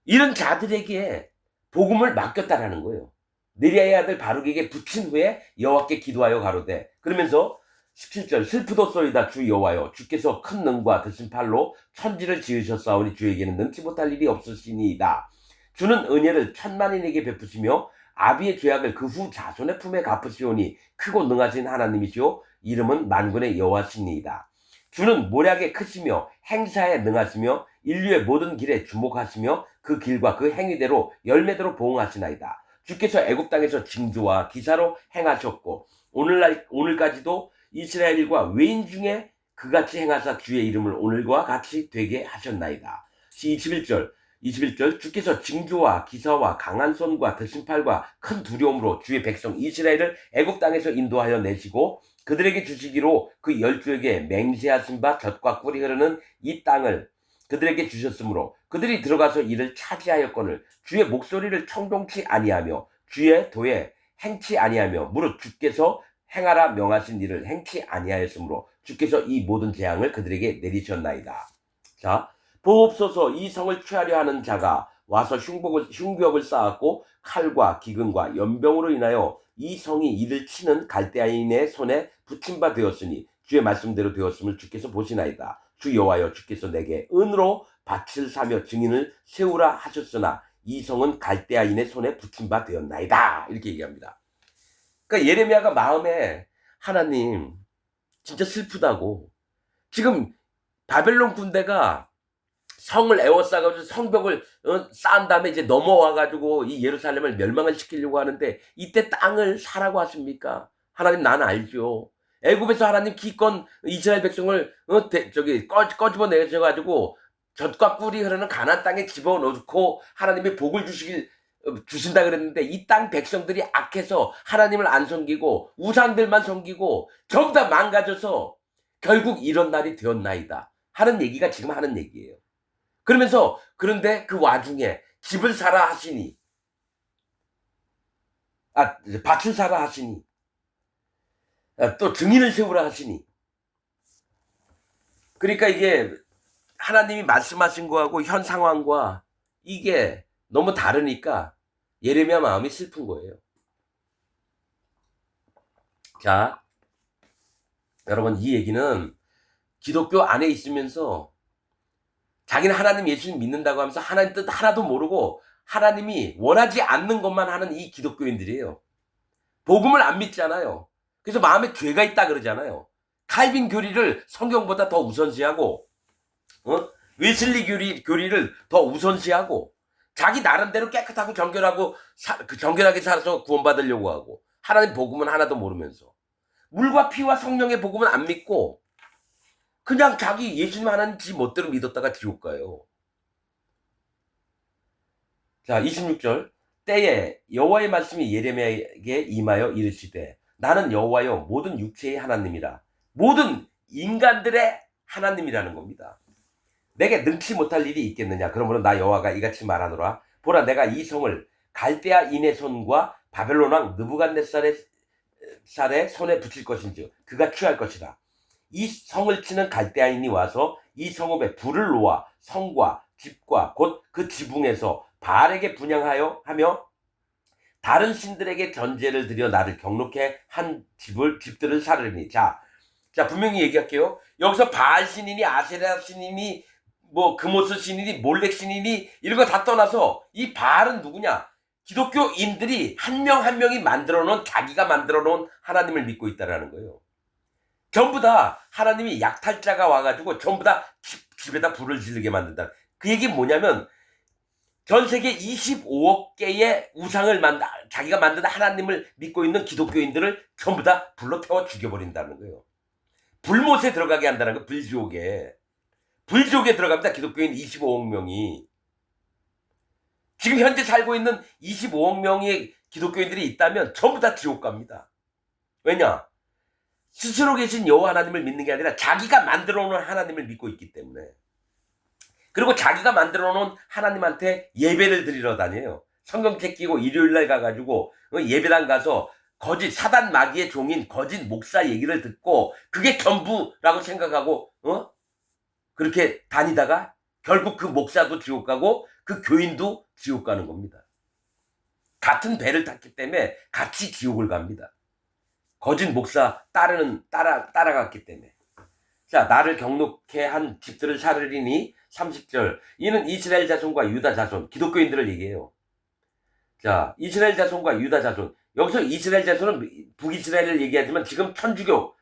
이런 자들에게 복음을 맡겼다라는 거예요. 네리아의 아들 바룩에게 붙인 후에 여호와께 기도하여 가로되. 그러면서 17절. 슬프도소이다 주 여호와여, 주께서 큰 능과 드신 팔로 천지를 지으셨사오니 주에게는 능치 못할 일이 없으시니이다. 주는 은혜를 천만인에게 베푸시며 아비의 죄악을 그 후 자손의 품에 갚으시오니 크고 능하신 하나님이시오 이름은 만군의 여호와시니이다. 주는 모략에 크시며 행사에 능하시며 인류의 모든 길에 주목하시며 그 길과 그 행위대로 열매대로 보응하시나이다. 주께서 애굽 땅에서 징조와 기사로 행하셨고 오늘까지도 이스라엘과 외인 중에 그같이 행하사 주의 이름을 오늘과 같이 되게 하셨나이다. 21절 주께서 징조와 기사와 강한 손과 드신 팔과 큰 두려움으로 주의 백성 이스라엘을 애굽 땅에서 인도하여 내시고 그들에게 주시기로 그 열조에게 맹세하신 바 젖과 꿀이 흐르는 이 땅을 그들에게 주셨으므로 그들이 들어가서 이를 차지하였거늘 주의 목소리를 청종치 아니하며 주의 도에 행치 아니하며 무릇 주께서 행하라 명하신 일을 행치 아니하였으므로 주께서 이 모든 재앙을 그들에게 내리셨나이다. 자, 보옵소서 이 성을 취하려 하는 자가 와서 흉벽을 쌓았고 칼과 기근과 연병으로 인하여 이 성이 이를 치는 갈대아인의 손에 붙임 바 되었으니 주의 말씀대로 되었음을 주께서 보시나이다. 주 여호와여 주께서 내게 은으로 밭을 사며 증인을 세우라 하셨으나 이 성은 갈대아인의 손에 붙임 바 되었나이다. 이렇게 얘기합니다. 그러니까 예레미야가 마음에 하나님 진짜 슬프다고. 지금 바벨론 군대가 성을 에워싸가지고 성벽을 쌓은 다음에 이제 넘어와가지고 이 예루살렘을 멸망을 시키려고 하는데 이때 땅을 사라고 하십니까? 하나님 나는 알죠. 애굽에서 하나님 기껏 이스라엘 백성을 꺼집어 내셔가지고 젖과 꿀이 흐르는 가나안 땅에 집어넣고 하나님이 복을 주신다 그랬는데 이 땅 백성들이 악해서 하나님을 안 섬기고 우상들만 섬기고 전부 다 망가져서 결국 이런 날이 되었나이다 하는 얘기가 지금 하는 얘기예요. 그러면서 그런데 그 와중에 집을 사라 하시니 밭을 사라 하시니 또 증인을 세우라 하시니 그러니까 이게 하나님이 말씀하신 거하고 현 상황과 이게 너무 다르니까 예레미야 마음이 슬픈 거예요. 자, 여러분 이 얘기는 기독교 안에 있으면서 자기는 하나님 예수님 믿는다고 하면서 하나님 뜻 하나도 모르고 하나님이 원하지 않는 것만 하는 이 기독교인들이에요. 복음을 안 믿잖아요. 그래서 마음에 죄가 있다 그러잖아요. 칼빈 교리를 성경보다 더 우선시하고 웨슬리 교리를 더 우선시하고 자기 나름대로 깨끗하고 정결하게 살아서 구원받으려고 하고 하나님 복음은 하나도 모르면서 물과 피와 성령의 복음은 안 믿고 그냥 자기 예수님 하나님 지 멋대로 믿었다가 지옥 가요. 자, 26절 때에 여호와의 말씀이 예레미야에게 임하여 이르시되 나는 여호와여 모든 육체의 하나님이라. 모든 인간들의 하나님이라는 겁니다. 내게 능치 못할 일이 있겠느냐. 그러므로 나 여호와가 이같이 말하노라. 보라 내가 이 성을 갈대아인의 손과 바벨론 왕 느부갓네살의 손에 붙일 것인지 그가 취할 것이다. 이 성을 치는 갈대아인이 와서 이 성읍에 불을 놓아 성과 집과 곧 그 지붕에서 바알에게 분향하여 하며 다른 신들에게 전제를 드려 나를 경록해 한 집들을 사르니. 자 분명히 얘기할게요. 여기서 바알 신이니 아세라 신이니 뭐 금오스 신이니 몰렉 신이니 이런 거 다 떠나서 이 바알은 누구냐? 기독교인들이 한 명 한 명이 만들어 놓은 자기가 만들어 놓은 하나님을 믿고 있다라는 거예요. 전부 다 하나님이 약탈자가 와가지고 전부 다 집에다 불을 지르게 만든다. 그 얘기 뭐냐면 전 세계 25억 개의 우상을 자기가 만든 하나님을 믿고 있는 기독교인들을 전부 다 불로 태워 죽여버린다는 거예요. 불못에 들어가게 한다는 거예요. 불지옥에 들어갑니다. 기독교인 25억 명이. 지금 현재 살고 있는 25억 명의 기독교인들이 있다면 전부 다 지옥 갑니다. 왜냐? 스스로 계신 여호와 하나님을 믿는 게 아니라 자기가 만들어 놓은 하나님을 믿고 있기 때문에. 그리고 자기가 만들어 놓은 하나님한테 예배를 드리러 다녀요. 성경책 끼고 일요일날 가가지고 예배당 가서 거짓 사단 마귀의 종인 거짓 목사 얘기를 듣고 그게 전부라고 생각하고 그렇게 다니다가 결국 그 목사도 지옥 가고 그 교인도 지옥 가는 겁니다. 같은 배를 탔기 때문에 같이 지옥을 갑니다. 거짓 목사 따라갔기 때문에. 자, 나를 경록해 한 집들을 사르리니 30절 이는 이스라엘 자손과 유다 자손 기독교인들을 얘기해요. 자, 이스라엘 자손과 유다 자손 여기서 이스라엘 자손은 북이스라엘을 얘기하지만 지금 천주교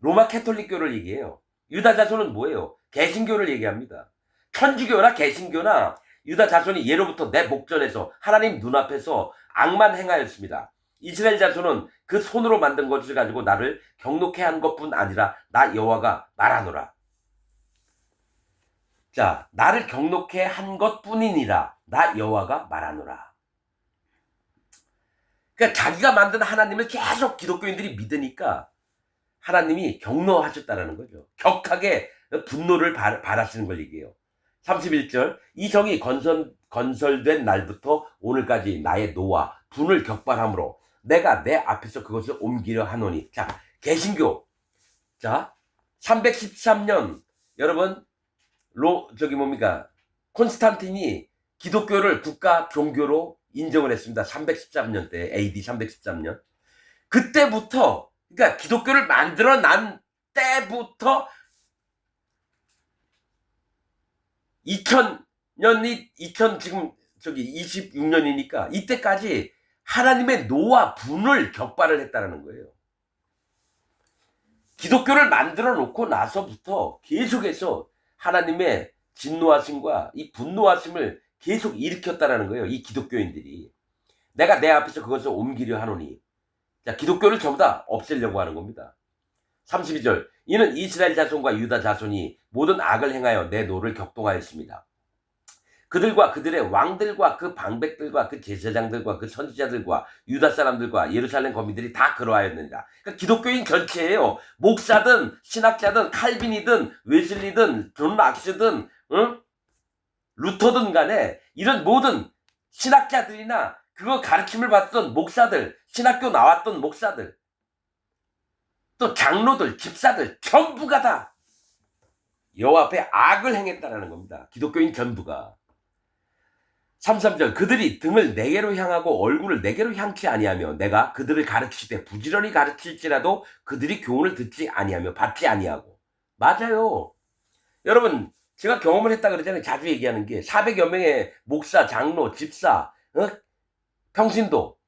로마 캐톨릭교를 얘기해요. 유다 자손은 뭐예요? 개신교를 얘기합니다. 천주교나 개신교나 유다 자손이 예로부터 내 목전에서 하나님 눈앞에서 악만 행하였습니다. 이스라엘 자손은 그 손으로 만든 것을 가지고 나를 경록해 한 것뿐 아니라 나 여호와가 말하노라. 자, 나를 경록해 한 것뿐이니라 나 여호와가 말하노라. 그러니까 자기가 만든 하나님을 계속 기독교인들이 믿으니까 하나님이 경노하셨다라는 거죠. 격하게 분노를 발하시는 걸 얘기해요. 31절 이 성이 건설된 날부터 오늘까지 나의 노와 분을 격발함으로 내가 내 앞에서 그것을 옮기려 하노니. 자, 개신교. 자, 313년 여러분 콘스탄틴이 기독교를 국가 종교로 인정을 했습니다. 313년 때 AD 313년. 그때부터 그러니까 기독교를 만들어 난 때부터 2000 지금 26년이니까 이때까지 하나님의 노와 분을 격발을 했다는 거예요. 기독교를 만들어 놓고 나서부터 계속해서 하나님의 진노하심과 이 분노하심을 계속 일으켰다는 거예요. 이 기독교인들이. 내가 내 앞에서 그것을 옮기려 하노니. 자, 기독교를 전부 다 없애려고 하는 겁니다. 32절 이는 이스라엘 자손과 유다 자손이 모든 악을 행하여 내 노를 격동하였습니다. 그들과 그들의 왕들과 그 방백들과 그 제사장들과 그 선지자들과 유다 사람들과 예루살렘 거민들이 다 그러하였느니라. 그러니까 기독교인 전체예요. 목사든 신학자든 칼빈이든 웨슬리든 존 락스든 루터든 간에 이런 모든 신학자들이나 그거 가르침을 받던 목사들, 신학교 나왔던 목사들, 또 장로들, 집사들 전부가 다 여호와 앞에 악을 행했다라는 겁니다. 기독교인 전부가. 33절 그들이 등을 내게로 향하고 얼굴을 내게로 향치 아니하며 내가 그들을 가르치되 부지런히 가르칠지라도 그들이 교훈을 듣지 아니하며 받지 아니하고. 맞아요. 여러분 제가 경험을 했다 그러잖아요. 자주 얘기하는 게 400여 명의 목사, 장로, 집사, 평신도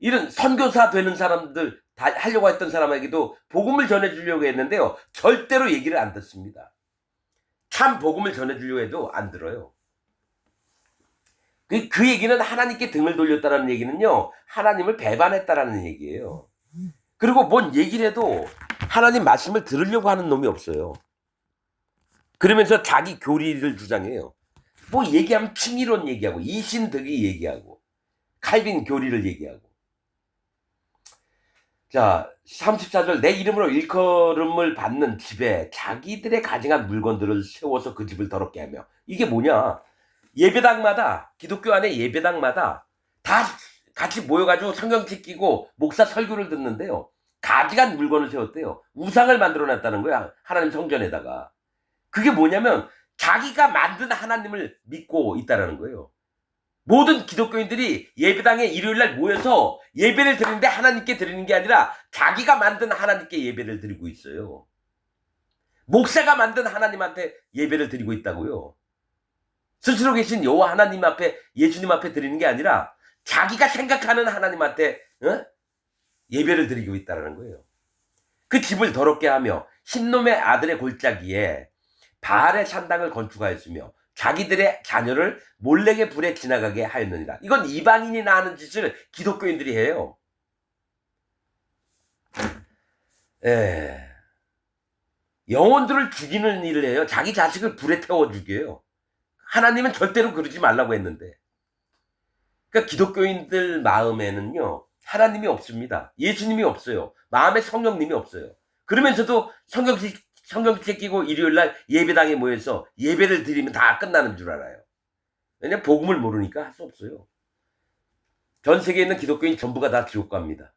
이런 선교사 되는 사람들 다 하려고 했던 사람에게도 복음을 전해주려고 했는데요. 절대로 얘기를 안 듣습니다. 참 복음을 전해주려고 해도 안 들어요. 그 얘기는 하나님께 등을 돌렸다라는 얘기는요. 하나님을 배반했다라는 얘기예요. 그리고 뭔 얘기를 해도 하나님 말씀을 들으려고 하는 놈이 없어요. 그러면서 자기 교리를 주장해요. 뭐 얘기하면 칭의론 얘기하고 이신득이 얘기하고 칼빈 교리를 얘기하고. 자, 34절 내 이름으로 일컬음을 받는 집에 자기들의 가증한 물건들을 세워서 그 집을 더럽게 하며. 이게 뭐냐? 예배당마다 기독교 안에 예배당마다 다 같이 모여가지고 성경책 끼고 목사 설교를 듣는데요. 가증한 물건을 세웠대요. 우상을 만들어놨다는 거야. 하나님 성전에다가. 그게 뭐냐면 자기가 만든 하나님을 믿고 있다라는 거예요. 모든 기독교인들이 예배당에 일요일날 모여서 예배를 드리는데 하나님께 드리는 게 아니라 자기가 만든 하나님께 예배를 드리고 있어요. 목사가 만든 하나님한테 예배를 드리고 있다고요. 스스로 계신 여호와 하나님 앞에 예수님 앞에 드리는 게 아니라 자기가 생각하는 하나님한테 예배를 드리고 있다는 거예요. 그 집을 더럽게 하며 흰놈의 아들의 골짜기에 바알의 산당을 건축하였으며 자기들의 자녀를 몰래게 불에 지나가게 하였느니라. 이건 이방인이나 하는 짓을 기독교인들이 해요. 영혼들을 죽이는 일을 해요. 자기 자식을 불에 태워 죽여요. 하나님은 절대로 그러지 말라고 했는데. 그러니까 기독교인들 마음에는요. 하나님이 없습니다. 예수님이 없어요. 마음에 성령님이 없어요. 그러면서도 성경책 끼고 일요일날 예배당에 모여서 예배를 드리면 다 끝나는 줄 알아요. 왜냐면 복음을 모르니까 할 수 없어요. 전 세계에 있는 기독교인 전부가 다 지옥 갑니다.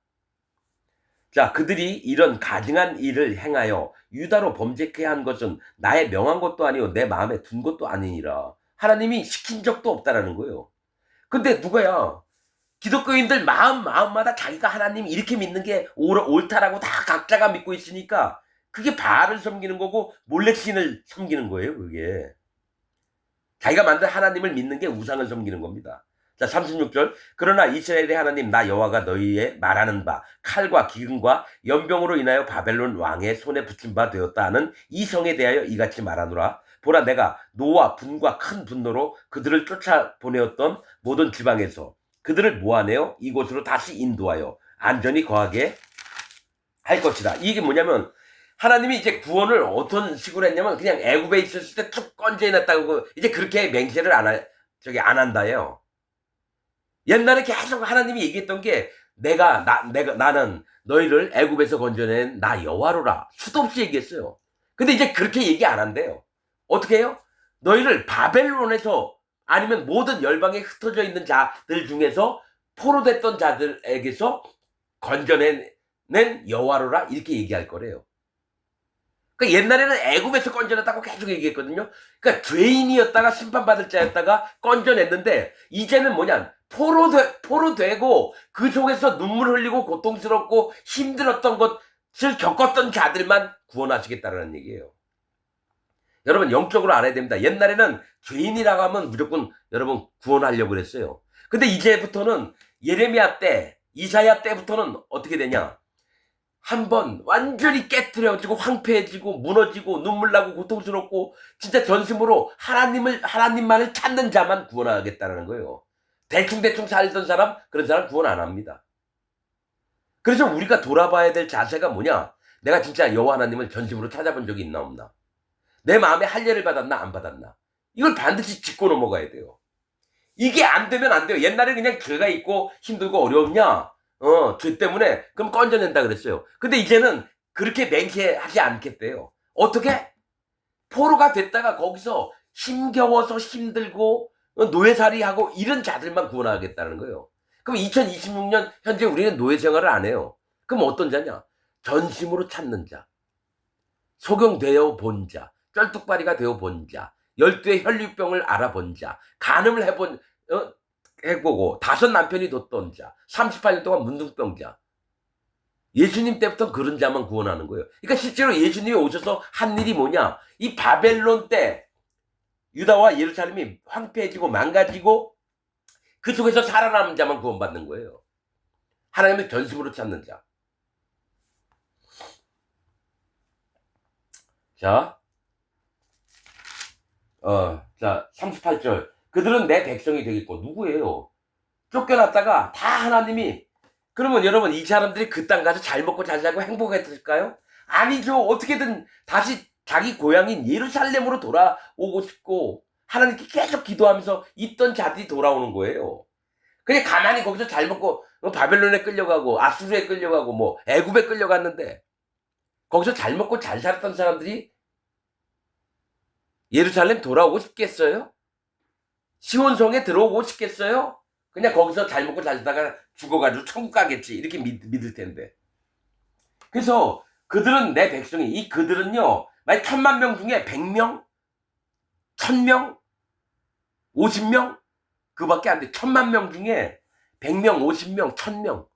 자, 그들이 이런 가증한 일을 행하여 유다로 범죄케 한 것은 나의 명한 것도 아니요 내 마음에 둔 것도 아니니라. 하나님이 시킨 적도 없다라는 거예요. 근데 누가야? 기독교인들 마음마다 자기가 하나님 이렇게 믿는 게 옳다라고 다 각자가 믿고 있으니까 그게 바알을 섬기는 거고 몰렉신을 섬기는 거예요. 그게 자기가 만든 하나님을 믿는 게 우상을 섬기는 겁니다. 자, 36절 그러나 이스라엘의 하나님 나 여호와가 너희의 말하는 바 칼과 기근과 연병으로 인하여 바벨론 왕의 손에 붙임 바 되었다 하는 이 성에 대하여 이같이 말하노라. 보라 내가 노와 분과 큰 분노로 그들을 쫓아보내었던 모든 지방에서 그들을 모아내어 이곳으로 다시 인도하여 안전히 거하게 할 것이다. 이게 뭐냐면 하나님이 이제 구원을 어떤 식으로 했냐면 그냥 애굽에 있었을 때 툭 건져냈다고 이제 그렇게 맹세를 안 한다예요. 옛날에 계속 하나님이 얘기했던 게 나는 너희를 애굽에서 건져낸 나 여호와로라. 수도 없이 얘기했어요. 근데 이제 그렇게 얘기 안 한대요. 어떻게 해요? 너희를 바벨론에서 아니면 모든 열방에 흩어져 있는 자들 중에서 포로됐던 자들에게서 건져낸 여호와로라 이렇게 얘기할 거래요. 그러니까 옛날에는 애굽에서 건져냈다고 계속 얘기했거든요. 그러니까 죄인이었다가 심판받을 자였다가 건져냈는데 이제는 뭐냐 포로되고 그 속에서 눈물 흘리고 고통스럽고 힘들었던 것을 겪었던 자들만 구원하시겠다는 얘기예요. 여러분 영적으로 알아야 됩니다. 옛날에는 죄인이라고 하면 무조건 여러분 구원하려고 그랬어요. 근데 이제부터는 예레미야 때 이사야 때부터는 어떻게 되냐, 한번 완전히 깨트려지고 황폐해지고 무너지고 눈물 나고 고통스럽고 진짜 전심으로 하나님만을 찾는 자만 구원하겠다는 거예요. 대충 살던 사람, 그런 사람 구원 안 합니다. 그래서 우리가 돌아봐야 될 자세가 뭐냐, 내가 진짜 여호와 하나님을 전심으로 찾아본 적이 있나 없나, 내 마음에 할례를 받았나 안 받았나, 이걸 반드시 짚고 넘어가야 돼요. 이게 안 되면 안 돼요. 옛날에 그냥 죄가 있고 힘들고 어려웠냐, 죄 때문에 그럼 건져낸다 그랬어요. 근데 이제는 그렇게 맹세하지 않겠대요. 어떻게? 포로가 됐다가 거기서 힘겨워서 힘들고 노예살이하고 이런 자들만 구원하겠다는 거예요. 그럼 2026년 현재 우리는 노예 생활을 안 해요. 그럼 어떤 자냐? 전심으로 찾는 자, 소경되어 본 자, 쩔뚝발이가 되어 본 자, 12의 혈류병을 알아본 자, 간음을 해보고 5 남편이 뒀던 자, 38년 동안 문둥병자. 예수님 때부터 그런 자만 구원하는 거예요. 그러니까 실제로 예수님이 오셔서 한 일이 뭐냐, 이 바벨론 때 유다와 예루살렘이 황폐해지고 망가지고 그 속에서 살아남은 자만 구원받는 거예요. 하나님을 전심으로 찾는 자. 자, 38절. 그들은 내 백성이 되겠고, 누구예요? 쫓겨났다가 다 하나님이, 그러면 여러분 이 사람들이 그 땅 가서 잘 먹고 잘 살고 행복했을까요? 아니죠. 어떻게든 다시 자기 고향인 예루살렘으로 돌아오고 싶고 하나님께 계속 기도하면서 있던 자들이 돌아오는 거예요. 그냥 가만히 거기서 잘 먹고 바벨론에 끌려가고 아수르에 끌려가고 뭐 애굽에 끌려갔는데 거기서 잘 먹고 잘 살았던 사람들이 예루살렘 돌아오고 싶겠어요? 시온성에 들어오고 싶겠어요? 그냥 거기서 잘 먹고 잘 살다가 죽어가지고 천국 가겠지 이렇게 믿을 텐데. 그래서 그들은 내 백성이, 이 그들은요 만약 1000만 명 중에 100명 1000명 50명 그밖에 안 돼. 1000만 명 중에 100명 50명 1000명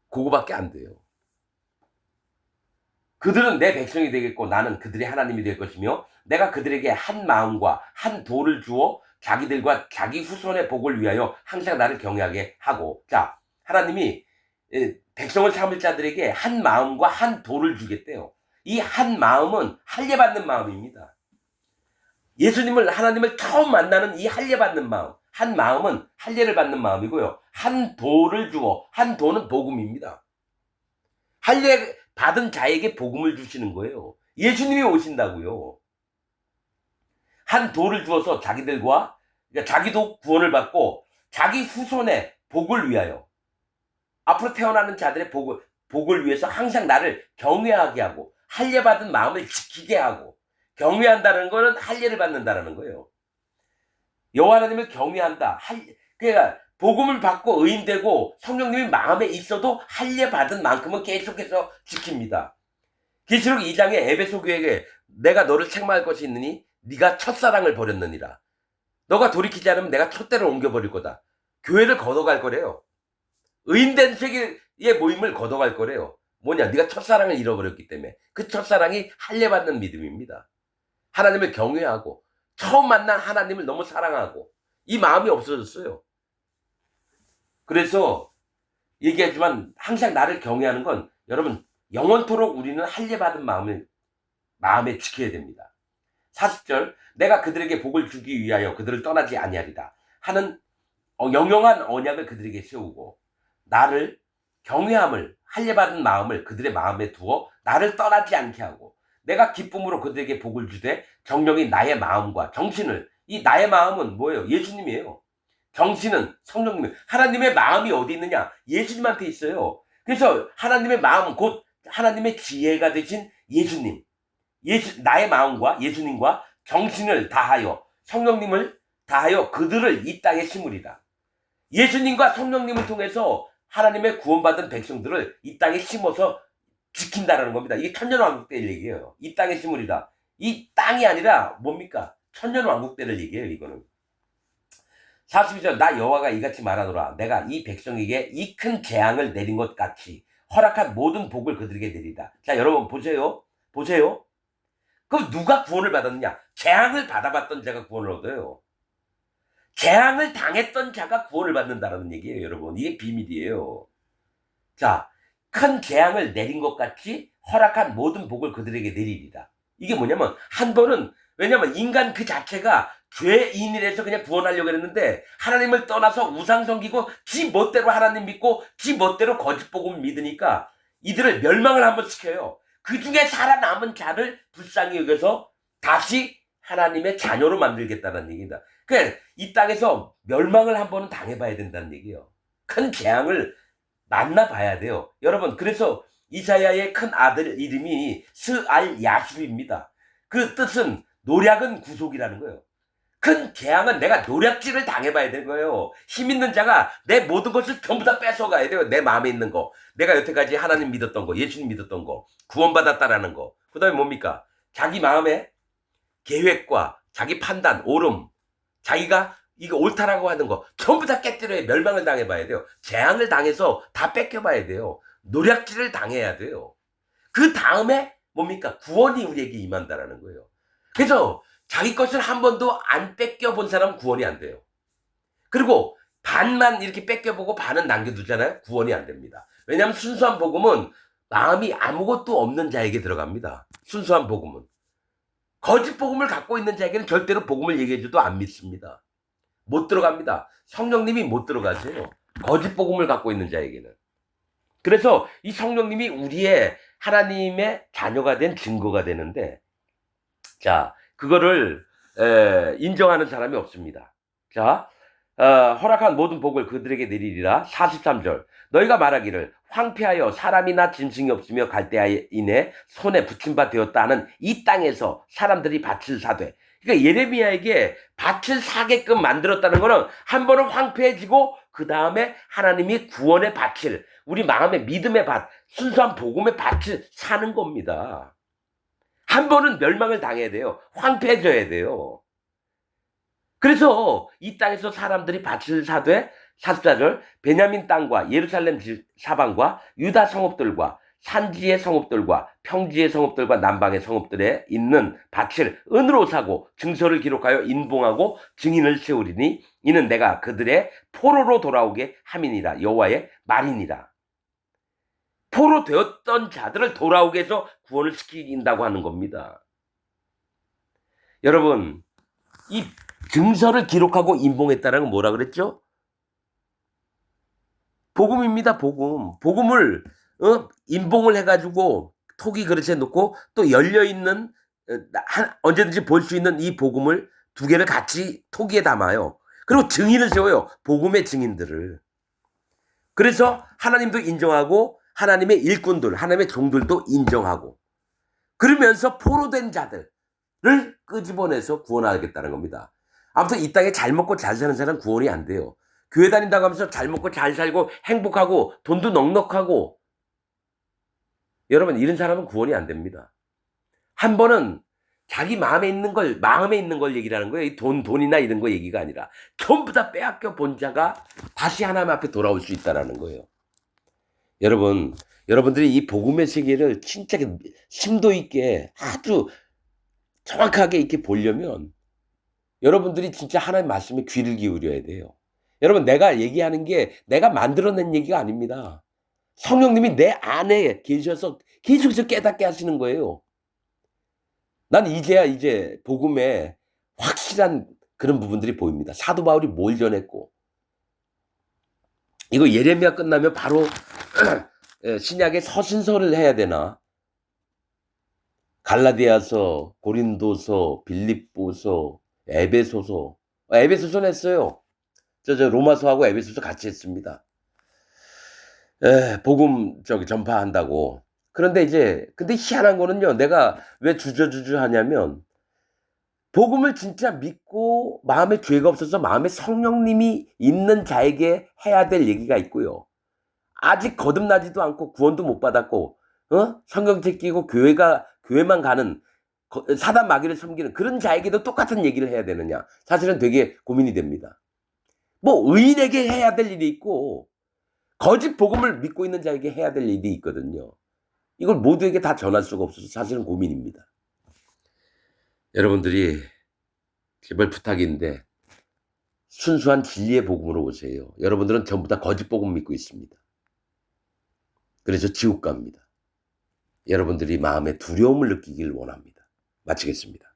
그거밖에 안 돼요. 그들은 내 백성이 되겠고 나는 그들의 하나님이 될 것이며 내가 그들에게 한 마음과 한 도를 주어 자기들과 자기 후손의 복을 위하여 항상 나를 경외하게 하고. 자, 하나님이 백성을 삼을 자들에게 한 마음과 한 도를 주겠대요. 이 한 마음은 할례받는 마음입니다. 예수님을, 하나님을 처음 만나는 이 할례받는 마음, 한 마음은 할례를 받는 마음이고요. 한 도를 주어, 한 도는 복음입니다. 할례 받은 자에게 복음을 주시는 거예요. 예수님이 오신다고요. 한 도를 주어서 자기들과, 그러니까 자기도 구원을 받고 자기 후손의 복을 위하여, 앞으로 태어나는 자들의 복을 위해서 항상 나를 경외하게 하고 할례 받은 마음을 지키게 하고. 경외한다는 거는 할례를 받는다라는 거예요. 여호와 하나님을 경외한다. 그러니까 복음을 받고 의인되고 성령님이 마음에 있어도 할례 받은 만큼은 계속해서 지킵니다. 계시록 2장에 에베소 교회에게 내가 너를 책망할 것이 있느니 네가 첫사랑을 버렸느니라. 너가 돌이키지 않으면 내가 촛대를 옮겨버릴 거다. 교회를 걷어갈 거래요. 의인된 세계의 모임을 걷어갈 거래요. 뭐냐, 네가 첫사랑을 잃어버렸기 때문에. 그 첫사랑이 할례 받는 믿음입니다. 하나님을 경외하고 처음 만난 하나님을 너무 사랑하고 이 마음이 없어졌어요. 그래서 얘기하지만 항상 나를 경외하는 건 여러분 영원토록 우리는 할례 받은 마음에 지켜야 됩니다. 40절 내가 그들에게 복을 주기 위하여 그들을 떠나지 아니하리라 하는 영영한 언약을 그들에게 세우고 나를 경외함을 할례받은 마음을 그들의 마음에 두어 나를 떠나지 않게 하고 내가 기쁨으로 그들에게 복을 주되 정령이 나의 마음과 정신을 이 나의 마음은 뭐예요? 예수님이에요. 정신은 성령님이에요. 하나님의 마음이 어디 있느냐? 예수님한테 있어요. 그래서 하나님의 마음 곧 하나님의 지혜가 되신 예수님 나의 마음과 예수님과 정신을 다하여 성령님을 다하여 그들을 이 땅에 심으리라. 예수님과 성령님을 통해서 하나님의 구원받은 백성들을 이 땅에 심어서 지킨다라는 겁니다. 이게 천년왕국 때 얘기예요. 이 땅에 심으리라. 이 땅이 아니라 뭡니까? 천년왕국 때를 얘기해요. 이거는 42절 나 여호와가 이같이 말하노라. 내가 이 백성에게 이 큰 재앙을 내린 것 같이 허락한 모든 복을 그들에게 내리다. 자 여러분 보세요. 그럼 누가 구원을 받았느냐? 재앙을 받아봤던 자가 구원을 얻어요. 재앙을 당했던 자가 구원을 받는다는 얘기예요. 여러분 이게 비밀이에요. 자, 큰 재앙을 내린 것 같이 허락한 모든 복을 그들에게 내리리라. 이게 뭐냐면 한 번은 왜냐면 인간 그 자체가 죄인이라서 그냥 구원하려고 했는데 하나님을 떠나서 우상 섬기고 지 멋대로 하나님 믿고 지 멋대로 거짓 복음을 믿으니까 이들을 멸망을 한번 시켜요. 그 중에 살아남은 자를 불쌍히 여겨서 다시 하나님의 자녀로 만들겠다는 얘기입니다. 그러니까 이 땅에서 멸망을 한 번은 당해봐야 된다는 얘기예요. 큰 재앙을 만나봐야 돼요. 여러분 그래서 이사야의 큰 아들 이름이 스알야숲입니다. 그 뜻은 노략은 구속이라는 거예요. 큰 재앙은 내가 노략질을 당해봐야 되는 거예요. 힘 있는 자가 내 모든 것을 전부 다 뺏어가야 돼요. 내 마음에 있는 거. 내가 여태까지 하나님 믿었던 거, 예수님 믿었던 거, 구원받았다라는 거. 그 다음에 뭡니까? 자기 마음에 계획과 자기 판단, 옳음, 자기가 이거 옳다라고 하는 거 전부 다 깨뜨려야 멸망을 당해봐야 돼요. 재앙을 당해서 다 뺏겨봐야 돼요. 노략질을 당해야 돼요. 그 다음에 뭡니까? 구원이 우리에게 임한다라는 거예요. 그래서 자기 것을 한 번도 안 뺏겨본 사람은 구원이 안 돼요. 그리고 반만 이렇게 뺏겨보고 반은 남겨두잖아요. 구원이 안 됩니다. 왜냐하면 순수한 복음은 마음이 아무것도 없는 자에게 들어갑니다. 순수한 복음은. 거짓 복음을 갖고 있는 자에게는 절대로 복음을 얘기해줘도 안 믿습니다. 못 들어갑니다. 성령님이 못 들어가세요. 거짓 복음을 갖고 있는 자에게는. 그래서 이 성령님이 우리의 하나님의 자녀가 된 증거가 되는데 자 그거를 인정하는 사람이 없습니다. 자 허락한 모든 복을 그들에게 내리리라. 43절 너희가 말하기를 황폐하여 사람이나 짐승이 없으며 갈대아인의 손에 붙임바 되었다 하는 이 땅에서 사람들이 밭을 사되 그러니까 예레미야에게 밭을 사게끔 만들었다는 거는 한 번은 황폐해지고 그 다음에 하나님이 구원의 밭을 우리 마음의 믿음의 밭 순수한 복음의 밭을 사는 겁니다. 한 번은 멸망을 당해야 돼요. 황폐해져야 돼요. 그래서 이 땅에서 사람들이 밭을 사되 44절 베냐민 땅과 예루살렘 사방과 유다 성읍들과 산지의 성읍들과 평지의 성읍들과 남방의 성읍들에 있는 밭을 은으로 사고 증서를 기록하여 인봉하고 증인을 세우리니 이는 내가 그들의 포로로 돌아오게 함이니라. 여호와의 말이니라. 포로 되었던 자들을 돌아오게 해서 구원을 시킨다고 하는 겁니다. 여러분 이 증서를 기록하고 인봉했다는 건 뭐라 그랬죠? 복음입니다. 복음을 인봉을 해가지고 토기 그릇에 놓고 또 열려있는 언제든지 볼 수 있는 이 복음을 두 개를 같이 토기에 담아요. 그리고 증인을 세워요. 복음의 증인들을. 그래서 하나님도 인정하고 하나님의 일꾼들, 하나님의 종들도 인정하고 그러면서 포로된 자들을 끄집어내서 구원하겠다는 겁니다. 아무튼 이 땅에 잘 먹고 잘 사는 사람은 구원이 안 돼요. 교회 다닌다고 하면서 잘 먹고 잘 살고 행복하고 돈도 넉넉하고 여러분 이런 사람은 구원이 안 됩니다. 한 번은 자기 마음에 있는 걸 얘기라는 거예요. 돈이나 이런 거 얘기가 아니라 전부 다 빼앗겨 본 자가 다시 하나님 앞에 돌아올 수 있다는 거예요. 여러분들이 이 복음의 세계를 진짜 심도 있게 아주 정확하게 이렇게 보려면 여러분들이 진짜 하나님 말씀에 귀를 기울여야 돼요. 여러분 내가 얘기하는 게 내가 만들어낸 얘기가 아닙니다. 성령님이 내 안에 계셔서 계속해서 깨닫게 하시는 거예요. 난 이제야 이제 복음에 확실한 그런 부분들이 보입니다. 사도 바울이 뭘 전했고 이거 예레미야 끝나면 바로 예, 신약의 서신서를 해야 되나? 갈라디아서, 고린도서, 빌립보서, 에베소서. 에베소서는 했어요. 저 로마서하고 에베소서 같이 했습니다. 예, 복음 전파한다고. 그런데 이제 근데 희한한 거는요. 내가 왜 주저주저 하냐면 복음을 진짜 믿고 마음에 죄가 없어서 마음에 성령님이 있는 자에게 해야 될 얘기가 있고요. 아직 거듭나지도 않고 구원도 못 받았고 성경책 끼고 교회만 가는 사단 마귀를 섬기는 그런 자에게도 똑같은 얘기를 해야 되느냐. 사실은 되게 고민이 됩니다. 뭐 의인에게 해야 될 일이 있고 거짓 복음을 믿고 있는 자에게 해야 될 일이 있거든요. 이걸 모두에게 다 전할 수가 없어서 사실은 고민입니다. 여러분들이 제발 부탁인데 순수한 진리의 복음으로 오세요. 여러분들은 전부 다 거짓 복음 믿고 있습니다. 그래서 지옥 갑니다. 여러분들이 마음에 두려움을 느끼길 원합니다. 마치겠습니다.